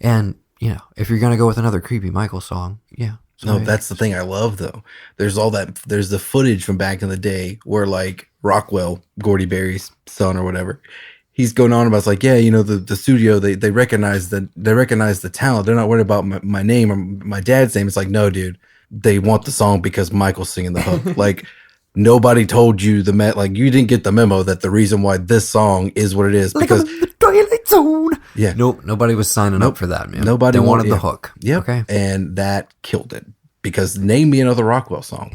Speaker 3: And, you know, if you're going to go with another creepy Michael song, yeah.
Speaker 4: No, that's the thing I love though. There's the footage from back in the day where like Rockwell, Gordy Berry's son or whatever, he's going on about, it's like, yeah, you know, the studio, they recognize the talent. They're not worried about my name or my dad's name. It's like, no, dude, they want the song because Michael's singing the hook. Like nobody told you like you didn't get the memo that the reason why this song is what it is because
Speaker 3: the Twilight Zone.
Speaker 4: Yeah.
Speaker 3: Nope. Nobody was signing up for that, man.
Speaker 4: Nobody
Speaker 3: they wanted the
Speaker 4: yeah.
Speaker 3: hook.
Speaker 4: Yeah.
Speaker 3: Okay.
Speaker 4: And that killed it because name me another Rockwell song.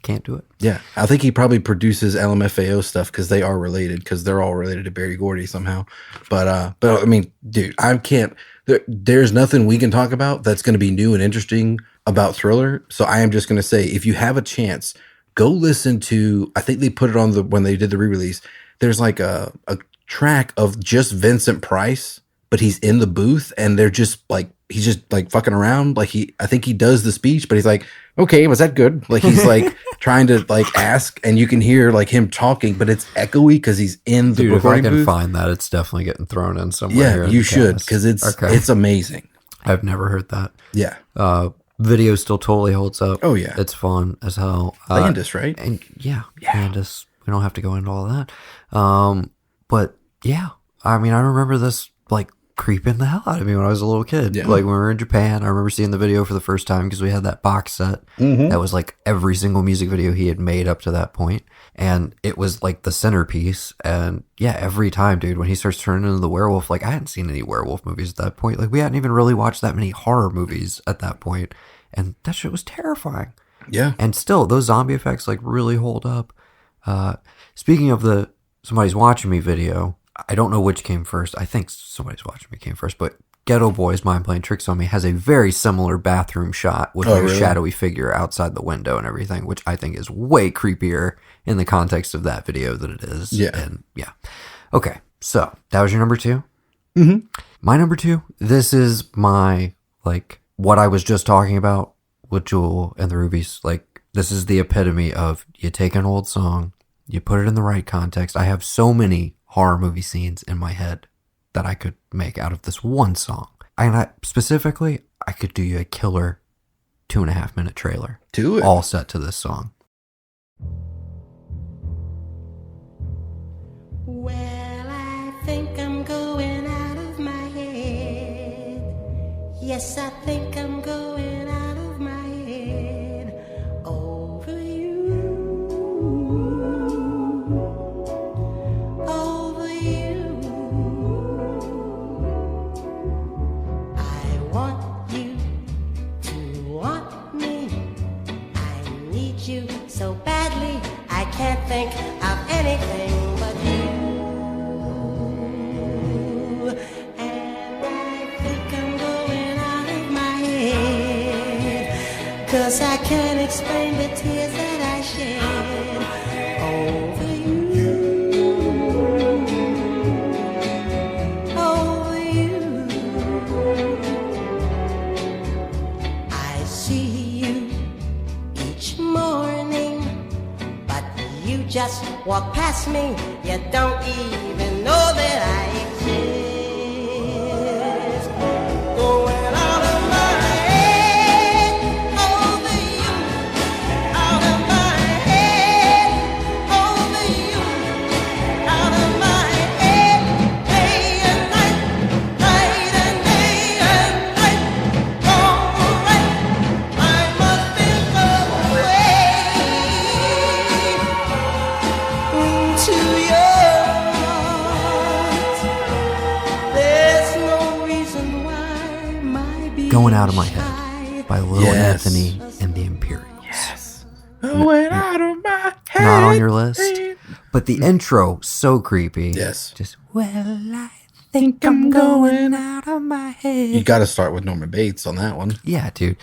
Speaker 3: Can't do it.
Speaker 4: Yeah. I think he probably produces LMFAO stuff because they are related, because they're all related to Barry Gordy somehow. But I mean, dude, there's nothing we can talk about that's going to be new and interesting about Thriller. So I am just going to say, if you have a chance, go listen to, I think they put it on when they did the re-release. There's like a track of just Vincent Price, but he's in the booth and they're just like, he's just like fucking around. Like I think he does the speech, but he's like, okay, was that good? Like he's like trying to like ask, and you can hear like him talking, but it's echoey because he's in the
Speaker 3: Dude, if I
Speaker 4: recording
Speaker 3: can
Speaker 4: booth.
Speaker 3: find that, it's definitely getting thrown in somewhere.
Speaker 4: Yeah,
Speaker 3: here in
Speaker 4: you
Speaker 3: the
Speaker 4: should,
Speaker 3: cast.
Speaker 4: because it's amazing.
Speaker 3: I've never heard that.
Speaker 4: Yeah.
Speaker 3: Video still totally holds up.
Speaker 4: Oh, yeah.
Speaker 3: It's fun as hell.
Speaker 4: Landis, right?
Speaker 3: And yeah, Landis. We don't have to go into all that. But yeah, I mean, I remember this like creeping the hell out of me when I was a little kid.
Speaker 4: Yeah.
Speaker 3: Like when we were in Japan, I remember seeing the video for the first time because we had that box set that was like every single music video he had made up to that point. And it was like the centerpiece. And yeah, every time, dude, when he starts turning into the werewolf, like I hadn't seen any werewolf movies at that point. Like we hadn't even really watched that many horror movies at that point. And that shit was terrifying.
Speaker 4: Yeah.
Speaker 3: And still, those zombie effects like really hold up. Speaking of the Somebody's Watching Me video, I don't know which came first. I think Somebody's Watching Me came first, but Ghetto Boys Mind Playing Tricks on Me has a very similar bathroom shot with like a shadowy figure outside the window and everything, which I think is way creepier in the context of that video than it is.
Speaker 4: Yeah.
Speaker 3: And yeah. Okay. So that was your number 2.
Speaker 4: Mm-hmm.
Speaker 3: My number 2, this is my, like, what I was just talking about with Jewel and the Rubies. Like, this is the epitome of you take an old song, you put it in the right context. I have so many horror movie scenes in my head that I could make out of this one song. And specifically, I could do you a killer 2.5 minute trailer.
Speaker 4: Do it.
Speaker 3: All set to this song.
Speaker 10: Yes, I think I'm going out of my head over you. Over you. I want you to want me. I need you so badly. I can't think of anything but you. And I think I'm going out of my head, 'cause I can't explain the tears that I shed over you. Over you. I see you each morning, but you just walk past me. You don't even know that I exist. Going out of my head over you. Out of my head over you. Out of my head day and night. Night and day and night. Alright, I must think away to yours. There's no reason why my being
Speaker 3: Going Out of My
Speaker 10: shy
Speaker 3: Head by Lil
Speaker 4: Yes.
Speaker 3: Anthony and the Imperials.
Speaker 4: Going out of my head.
Speaker 3: Not on your list, but the intro so creepy.
Speaker 4: Yes.
Speaker 3: Just well, I think I'm going out of my head.
Speaker 4: You got to start with Norman Bates on that one.
Speaker 3: Yeah, dude.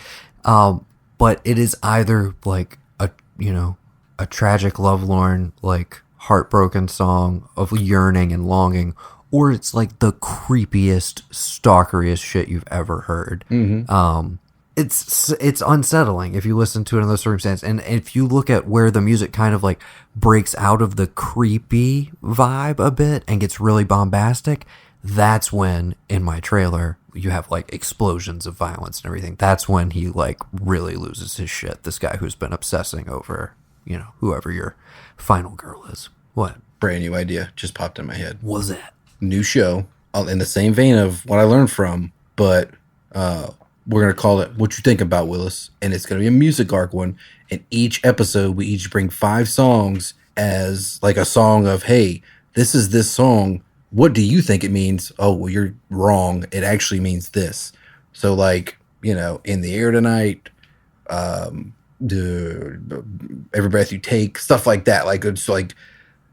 Speaker 3: But it is either like a tragic, lovelorn, like heartbroken song of yearning and longing, or it's like the creepiest, stalkeriest shit you've ever heard. It's unsettling if you listen to it in those circumstances, and if you look at where the music kind of like breaks out of the creepy vibe a bit and gets really bombastic. That's when in my trailer you have like explosions of violence and everything. That's when he like really loses his shit. This guy who's been obsessing over, whoever your final girl is. What
Speaker 4: Brand new idea just popped in my head.
Speaker 3: was that?
Speaker 4: New show in the same vein of what I learned from, but we're going to call it What You Think About, Willis. And it's going to be a music arc one. And each episode, we each bring 5 songs as like a song of, hey, this is this song. What do you think it means? Oh, well, you're wrong. It actually means this. So like, In the Air Tonight, Every Breath You Take, stuff like that. Like, it's like,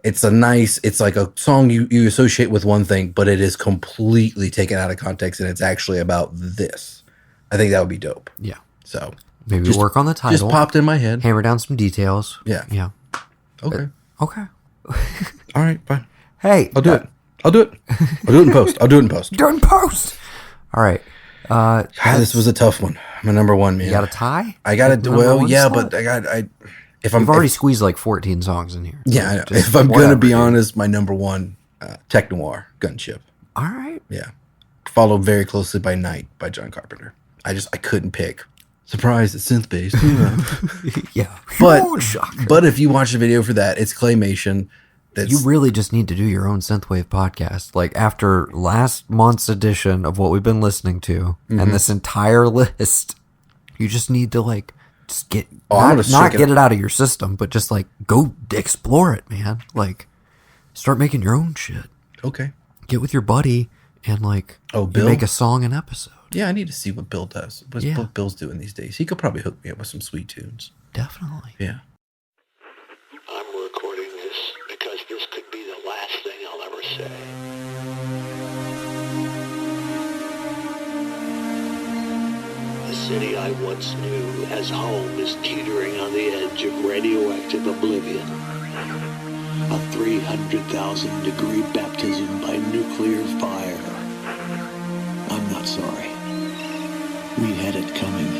Speaker 4: it's like a song you associate with one thing, but it is completely taken out of context and it's actually about this. I think that would be dope.
Speaker 3: Yeah.
Speaker 4: So
Speaker 3: Maybe work on the title.
Speaker 4: Just popped in my head.
Speaker 3: Hammer down some details.
Speaker 4: Yeah.
Speaker 3: Yeah.
Speaker 4: Okay.
Speaker 3: Okay.
Speaker 4: All right, fine.
Speaker 3: Hey.
Speaker 4: I'll do it. I'll do it in post. I'll do it in post.
Speaker 3: Do it in post. All right.
Speaker 4: God, this was a tough one. My number one, man.
Speaker 3: You got a tie?
Speaker 4: I got to, well, yeah,
Speaker 3: slot?
Speaker 4: but if
Speaker 3: You've already squeezed like 14 songs in here.
Speaker 4: Yeah, I know.
Speaker 3: Just
Speaker 4: If I'm going to
Speaker 3: whatever,
Speaker 4: be
Speaker 3: dude.
Speaker 4: honest, my number one, Tech Noir, Gunship.
Speaker 3: All right.
Speaker 4: Yeah. Followed very closely by Night by John Carpenter. I couldn't pick. Surprise, it's synth based.
Speaker 3: Yeah.
Speaker 4: But,
Speaker 3: Huge shocker.
Speaker 4: but if you watch the video for that, it's claymation.
Speaker 3: You really just need to do your own synthwave podcast. Like after last month's edition of what we've been listening to and this entire list, you just need to like just get not get it out of your system, but just like go explore it, man. Like start making your own shit.
Speaker 4: Okay.
Speaker 3: Get with your buddy and like
Speaker 4: Bill?
Speaker 3: you make a song an episode.
Speaker 4: Yeah, I need to see what Bill does. What Bill's doing these days. He could probably hook me up with some sweet tunes.
Speaker 3: Definitely.
Speaker 4: Yeah.
Speaker 11: I'm recording this because this could be the last thing I'll ever say. The city I once knew as home is teetering on the edge of radioactive oblivion. A 300,000 degree baptism by nuclear fire. I'm not sorry. We had it coming.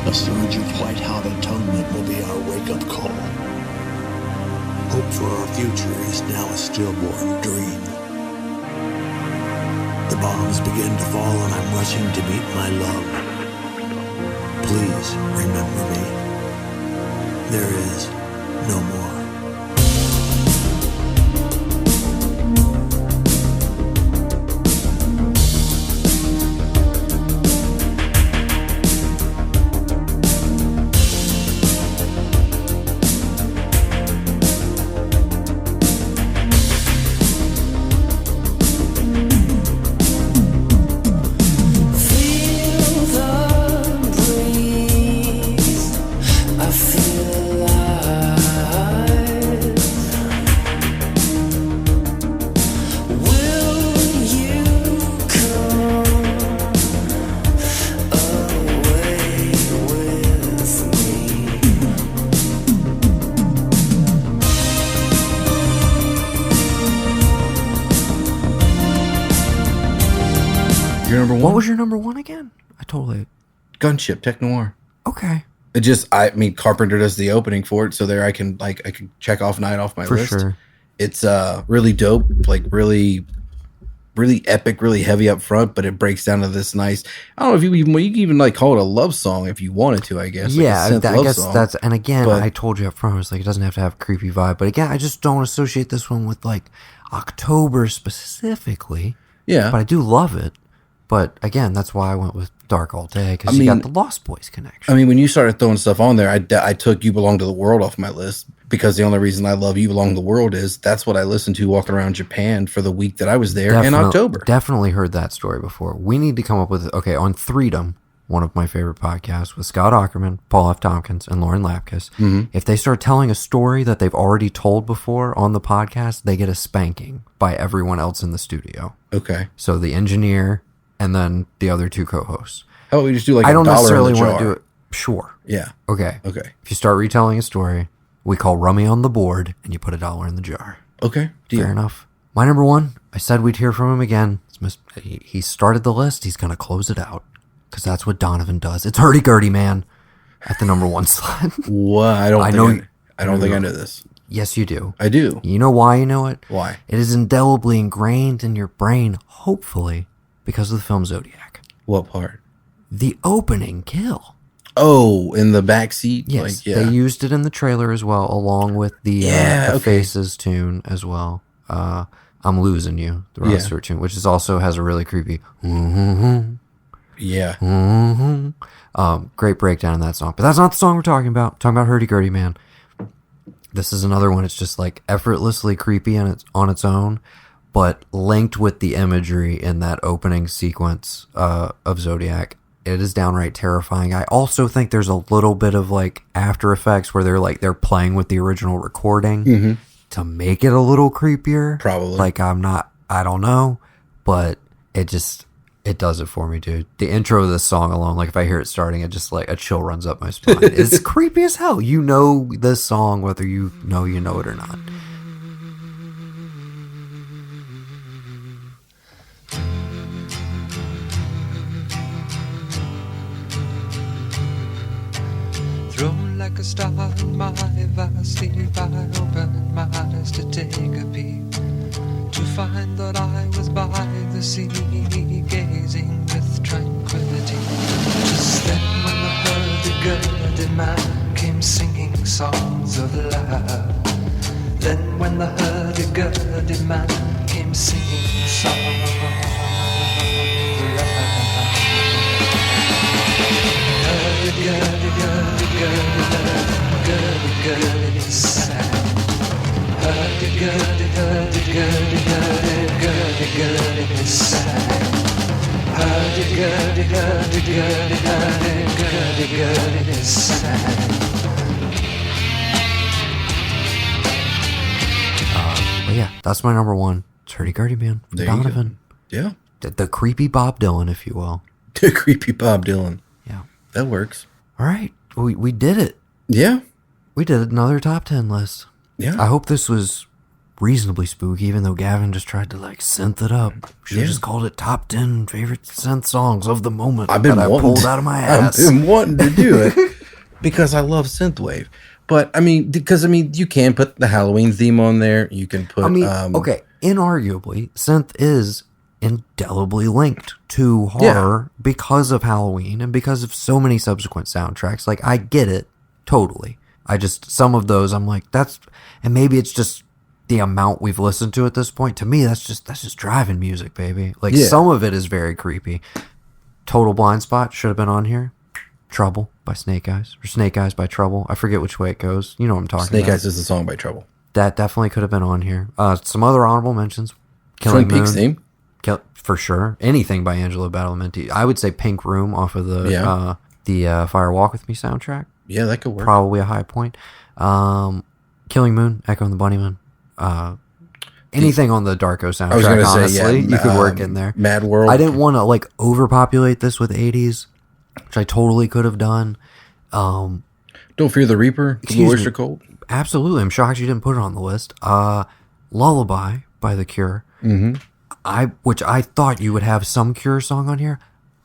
Speaker 11: A surge of white-hot atonement will be our wake-up call. Hope for our future is now a stillborn dream. The bombs begin to fall and I'm rushing to meet my love. Please remember me. There is no more.
Speaker 4: number one?
Speaker 3: What was your number one again? I totally...
Speaker 4: Gunship, Tech Noir.
Speaker 3: Okay.
Speaker 4: It just, I mean, Carpenter does the opening for it, so there I can check off Night off my list. For sure. It's really dope, like really epic, really heavy up front, but it breaks down to this nice. I don't know if you can even like call it a love song if you wanted to. I guess.
Speaker 3: Yeah,
Speaker 4: like
Speaker 3: I guess that's. And again, I told you up front, I was like, it doesn't have to have a creepy vibe. But again, I just don't associate this one with like October specifically. Yeah, but I do love it. But again, that's why I went with Dark All Day, because you got the Lost Boys connection.
Speaker 4: I mean, when you started throwing stuff on there, I took You Belong to the World off my list, because the only reason I love You Belong to the World is that's what I listened to walking around Japan for the week that I was there in October.
Speaker 3: Definitely heard that story before. We need to come up with, okay, on Freedom, one of my favorite podcasts with Scott Aukerman, Paul F. Tompkins, and Lauren Lapkus. Mm-hmm. If they start telling a story that they've already told before on the podcast, they get a spanking by everyone else in the studio.
Speaker 4: Okay.
Speaker 3: So the engineer and then the other two co-hosts.
Speaker 4: How about we just do like
Speaker 3: I don't
Speaker 4: $1
Speaker 3: necessarily
Speaker 4: in the jar?
Speaker 3: want to do it. Sure.
Speaker 4: Yeah.
Speaker 3: Okay.
Speaker 4: Okay.
Speaker 3: If you start retelling a story, we call Rummy on the board, and you put $1 in the jar.
Speaker 4: Okay. Deal.
Speaker 3: Fair enough. My number one, I said we'd hear from him again. He started the list. He's going to close it out, because that's what Donovan does. It's Hurdy-Gurdy Man at the number one slot.
Speaker 4: What? I don't think I know this.
Speaker 3: Yes, you do.
Speaker 4: I do.
Speaker 3: You know why you know it?
Speaker 4: Why?
Speaker 3: It is indelibly ingrained in your brain, hopefully, because of the film Zodiac.
Speaker 4: What part?
Speaker 3: The opening kill.
Speaker 4: Oh, in the back seat?
Speaker 3: Yes,
Speaker 4: like, yeah.
Speaker 3: They used it in the trailer as well, along with the Faces tune as well. I'm Losing You, the Rod Stewart tune, which also has a really creepy great breakdown in that song. But that's not the song we're talking about. We're talking about Hurdy-Gurdy Man. This is another one. It's just like effortlessly creepy on its own, but linked with the imagery in that opening sequence of Zodiac. It is downright terrifying. I also think there's a little bit of like After Effects where they're playing with the original recording to make it a little creepier.
Speaker 4: Probably.
Speaker 3: Like I don't know, but it does it for me, dude. The intro of this song alone, like if I hear it starting, it just like a chill runs up my spine. It's creepy as hell. You know this song whether you know it or not.
Speaker 12: Thrown like a star in my vast sleep, I opened my eyes to take a peep, to find that I was by the sea, gazing with tranquility. Just then when the hurdy-gurdy man came singing songs of love. Then when the hurdy-gurdy man came singing songs of love. Hurdy-gurdy, gurdy, sad. Hurdy-gurdy, gurdy, sad. Hurdy-gurdy, gurdy, sad.
Speaker 3: But yeah, that's my number one. It's Hurdy-Gurdy Man from Donovan.
Speaker 4: Yeah.
Speaker 3: The creepy Bob Dylan, if you will.
Speaker 4: The creepy Bob Dylan.
Speaker 3: Yeah.
Speaker 4: That works.
Speaker 3: All right. We did it.
Speaker 4: Yeah.
Speaker 3: We did another top 10 list.
Speaker 4: Yeah.
Speaker 3: I hope this was reasonably spooky, even though Gavin just tried to like synth it up. Should have just called it top 10 favorite synth songs of the moment I pulled out of my ass.
Speaker 4: I've been wanting to do it because I love synthwave. But I mean, you can put the Halloween theme on there. You can put.
Speaker 3: Okay, inarguably, synth is indelibly linked to horror because of Halloween and because of so many subsequent soundtracks. Like, I get it totally. Some of those I'm like, and maybe it's just the amount we've listened to at this point. To me, that's just driving music, baby. Like, some of it is very creepy. Total Blind Spot should have been on here. Trouble by Snake Eyes, or Snake Eyes by Trouble. I forget which way it goes. You know what I'm talking about.
Speaker 4: Snake Eyes is the song by Trouble.
Speaker 3: That definitely could have been on here. Some other honorable mentions. Killing
Speaker 4: Twin Peaks theme.
Speaker 3: For sure. Anything by Angelo Badalamenti. I would say Pink Room off of the Fire Walk With Me soundtrack.
Speaker 4: Yeah, that could work.
Speaker 3: Probably a high point. Killing Moon, Echo and the Bunnymen. Anything on the Darko soundtrack,
Speaker 4: I was gonna
Speaker 3: honestly,
Speaker 4: say,
Speaker 3: you could work in there.
Speaker 4: Mad World.
Speaker 3: I didn't want to like overpopulate this with 80s, which I totally could have done.
Speaker 4: Don't Fear the Reaper, Blue Oyster Cult.
Speaker 3: Absolutely. I'm shocked you didn't put it on the list. Lullaby by The Cure.
Speaker 4: Mm-hmm.
Speaker 3: which I thought you would have some Cure song on here.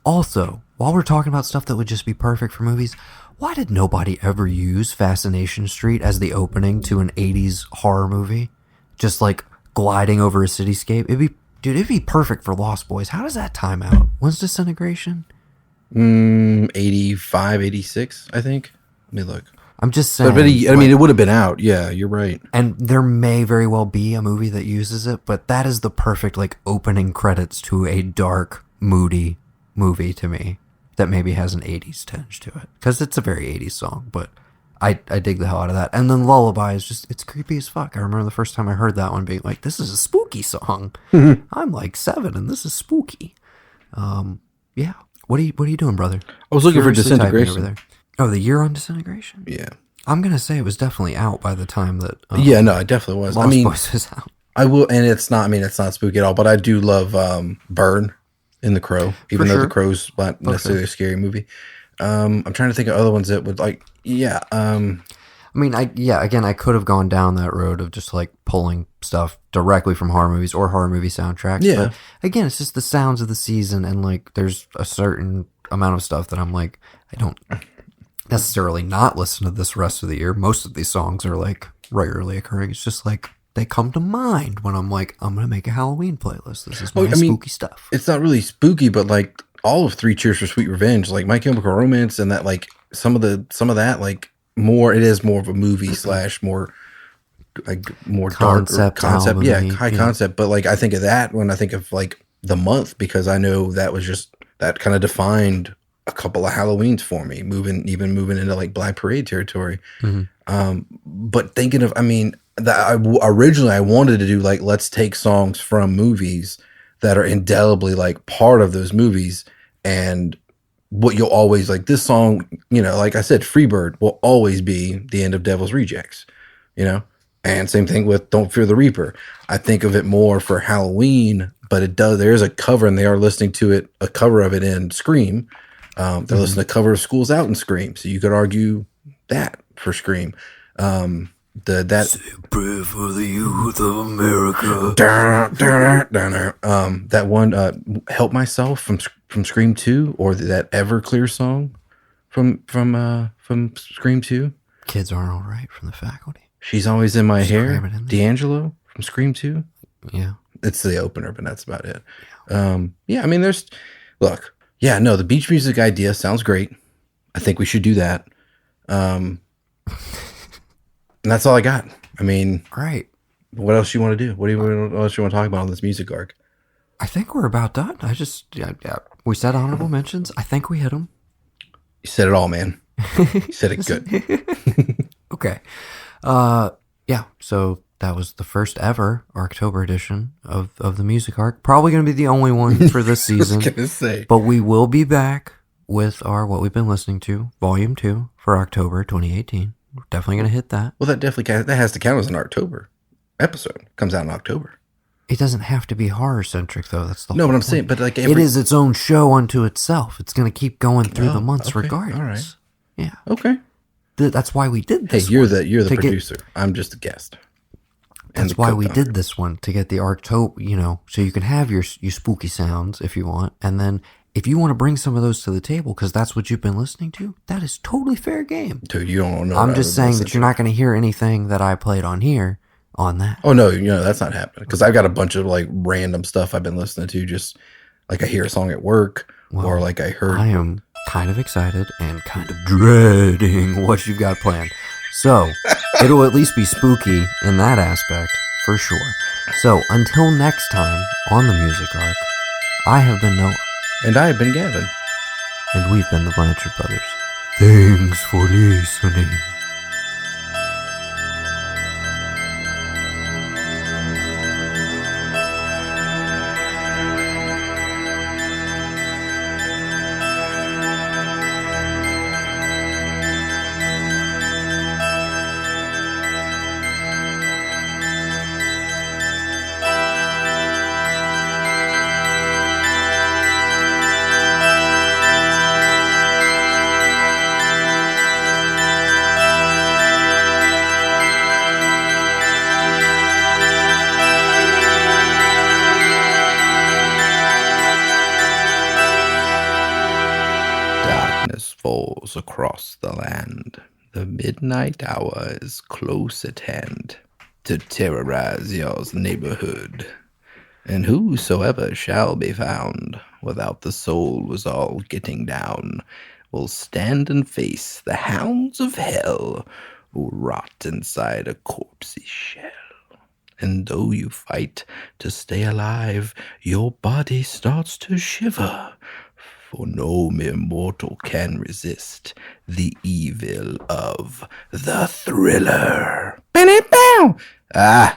Speaker 3: Also, while we're talking about stuff that would just be perfect for movies, why did nobody ever use Fascination Street as the opening to an 80s horror movie? Just like gliding over a cityscape. It'd be perfect for Lost Boys. How does that time out? When's Disintegration?
Speaker 4: 85, 86, I think. Let me look.
Speaker 3: I'm just saying.
Speaker 4: But I mean, it would have been out. Yeah, you're right.
Speaker 3: And there may very well be a movie that uses it, but that is the perfect like opening credits to a dark, moody movie to me that maybe has an 80s tinge to it. Because it's a very 80s song, but I dig the hell out of that. And then Lullaby is just, it's creepy as fuck. I remember the first time I heard that one being like, this is a spooky song. I'm like 7 and this is spooky. Yeah. What are you doing, brother?
Speaker 4: I was looking for
Speaker 3: Furiously typing
Speaker 4: Disintegration.
Speaker 3: over there. Oh, the year on Disintegration?
Speaker 4: Yeah.
Speaker 3: I'm going to say it was definitely out by the time that...
Speaker 4: yeah, no, it definitely was.
Speaker 3: Lost Boys was out.
Speaker 4: I will, and it's not spooky at all, but I do love Burn in The Crow, even though The Crow's not necessarily a scary movie. I'm trying to think of other ones that would like, yeah. I
Speaker 3: mean, again, I could have gone down that road of just like pulling stuff directly from horror movies or horror movie soundtracks.
Speaker 4: Yeah.
Speaker 3: But again, it's just the sounds of the season, and like there's a certain amount of stuff that I'm like, I don't necessarily not listen to this rest of the year. Most of these songs are like regularly occurring. It's just like they come to mind when I'm like, I'm gonna make a Halloween playlist. This is my spooky stuff.
Speaker 4: It's not really spooky, but like all of Three Cheers for Sweet Revenge, like My Chemical Romance, and that like some of that like more. It is more of a movie / more like more
Speaker 3: concept,
Speaker 4: high concept. But like I think of that when I think of like the month, because I know that was just that kind of defined a couple of Halloweens for me, moving into like Black Parade territory. But thinking of, I mean, originally I wanted to do like, let's take songs from movies that are indelibly like part of those movies, and what you'll always like this song, you know, like I said, Freebird will always be the end of Devil's Rejects, you know, and same thing with Don't Fear the Reaper. I think of it more for Halloween, but there is a cover, and they are listening to it, a cover of it in Scream. They're listening to cover of Schools Out in Scream, so you could argue that for Scream. That
Speaker 3: Pray for the youth of America.
Speaker 4: That one, Help Myself from Scream 2, or that Everclear song from Scream 2.
Speaker 3: Kids Aren't All Right from The Faculty.
Speaker 4: She's Always in My Hair. D'Angelo from Scream 2.
Speaker 3: Yeah,
Speaker 4: it's the opener, but that's about it. Yeah, I mean, the beach music idea sounds great. I think we should do that. And that's all I got. I mean,
Speaker 3: all right.
Speaker 4: What else you want to do? What else you want to talk about on this music arc?
Speaker 3: I think we're about done. We said honorable mentions. I think we hit them.
Speaker 4: You said it all, man. You said it good.
Speaker 3: Okay. Yeah. So that was the first ever Arctober edition of the music arc. Probably going to be the only one for this season.
Speaker 4: I was going to say.
Speaker 3: But we will be back with our What We've Been Listening To, Volume 2 for October 2018. We're definitely going to hit that.
Speaker 4: Well, that has to count as an October episode. Comes out in October.
Speaker 3: It doesn't have to be horror-centric, though. That's the
Speaker 4: no,
Speaker 3: whole
Speaker 4: but I'm
Speaker 3: point.
Speaker 4: saying, but like
Speaker 3: it is its own show unto itself. It's going to keep going through the months regardless.
Speaker 4: All right.
Speaker 3: Yeah.
Speaker 4: Okay.
Speaker 3: That's why we did this.
Speaker 4: Hey, you're the producer. I'm just a guest.
Speaker 3: That's why we did this one, to get the Arctober, you know, so you can have your spooky sounds if you want, and then if you want to bring some of those to the table because that's what you've been listening to, that is totally fair game.
Speaker 4: Dude, you don't know.
Speaker 3: I'm just saying that you're not going to hear anything that I played on here on that.
Speaker 4: Oh no, that's not happening because I've got a bunch of like random stuff I've been listening to. Just like I hear a song at work, or like I heard.
Speaker 3: I am kind of excited and kind of dreading what you've got planned. So it'll at least be spooky in that aspect for sure. So until next time on the music arc, I have been Noah.
Speaker 4: And I have been Gavin.
Speaker 3: And we've been the Blanchard Brothers. Thanks for listening.
Speaker 4: echoes across the land. The midnight hour is close at hand to terrorize your neighborhood. And whosoever shall be found without the soul was all getting down will stand and face the hounds of hell who rot inside a corpsey shell. And though you fight to stay alive, your body starts to shiver, for no mere mortal can resist the evil of the thriller. Bow! Ah,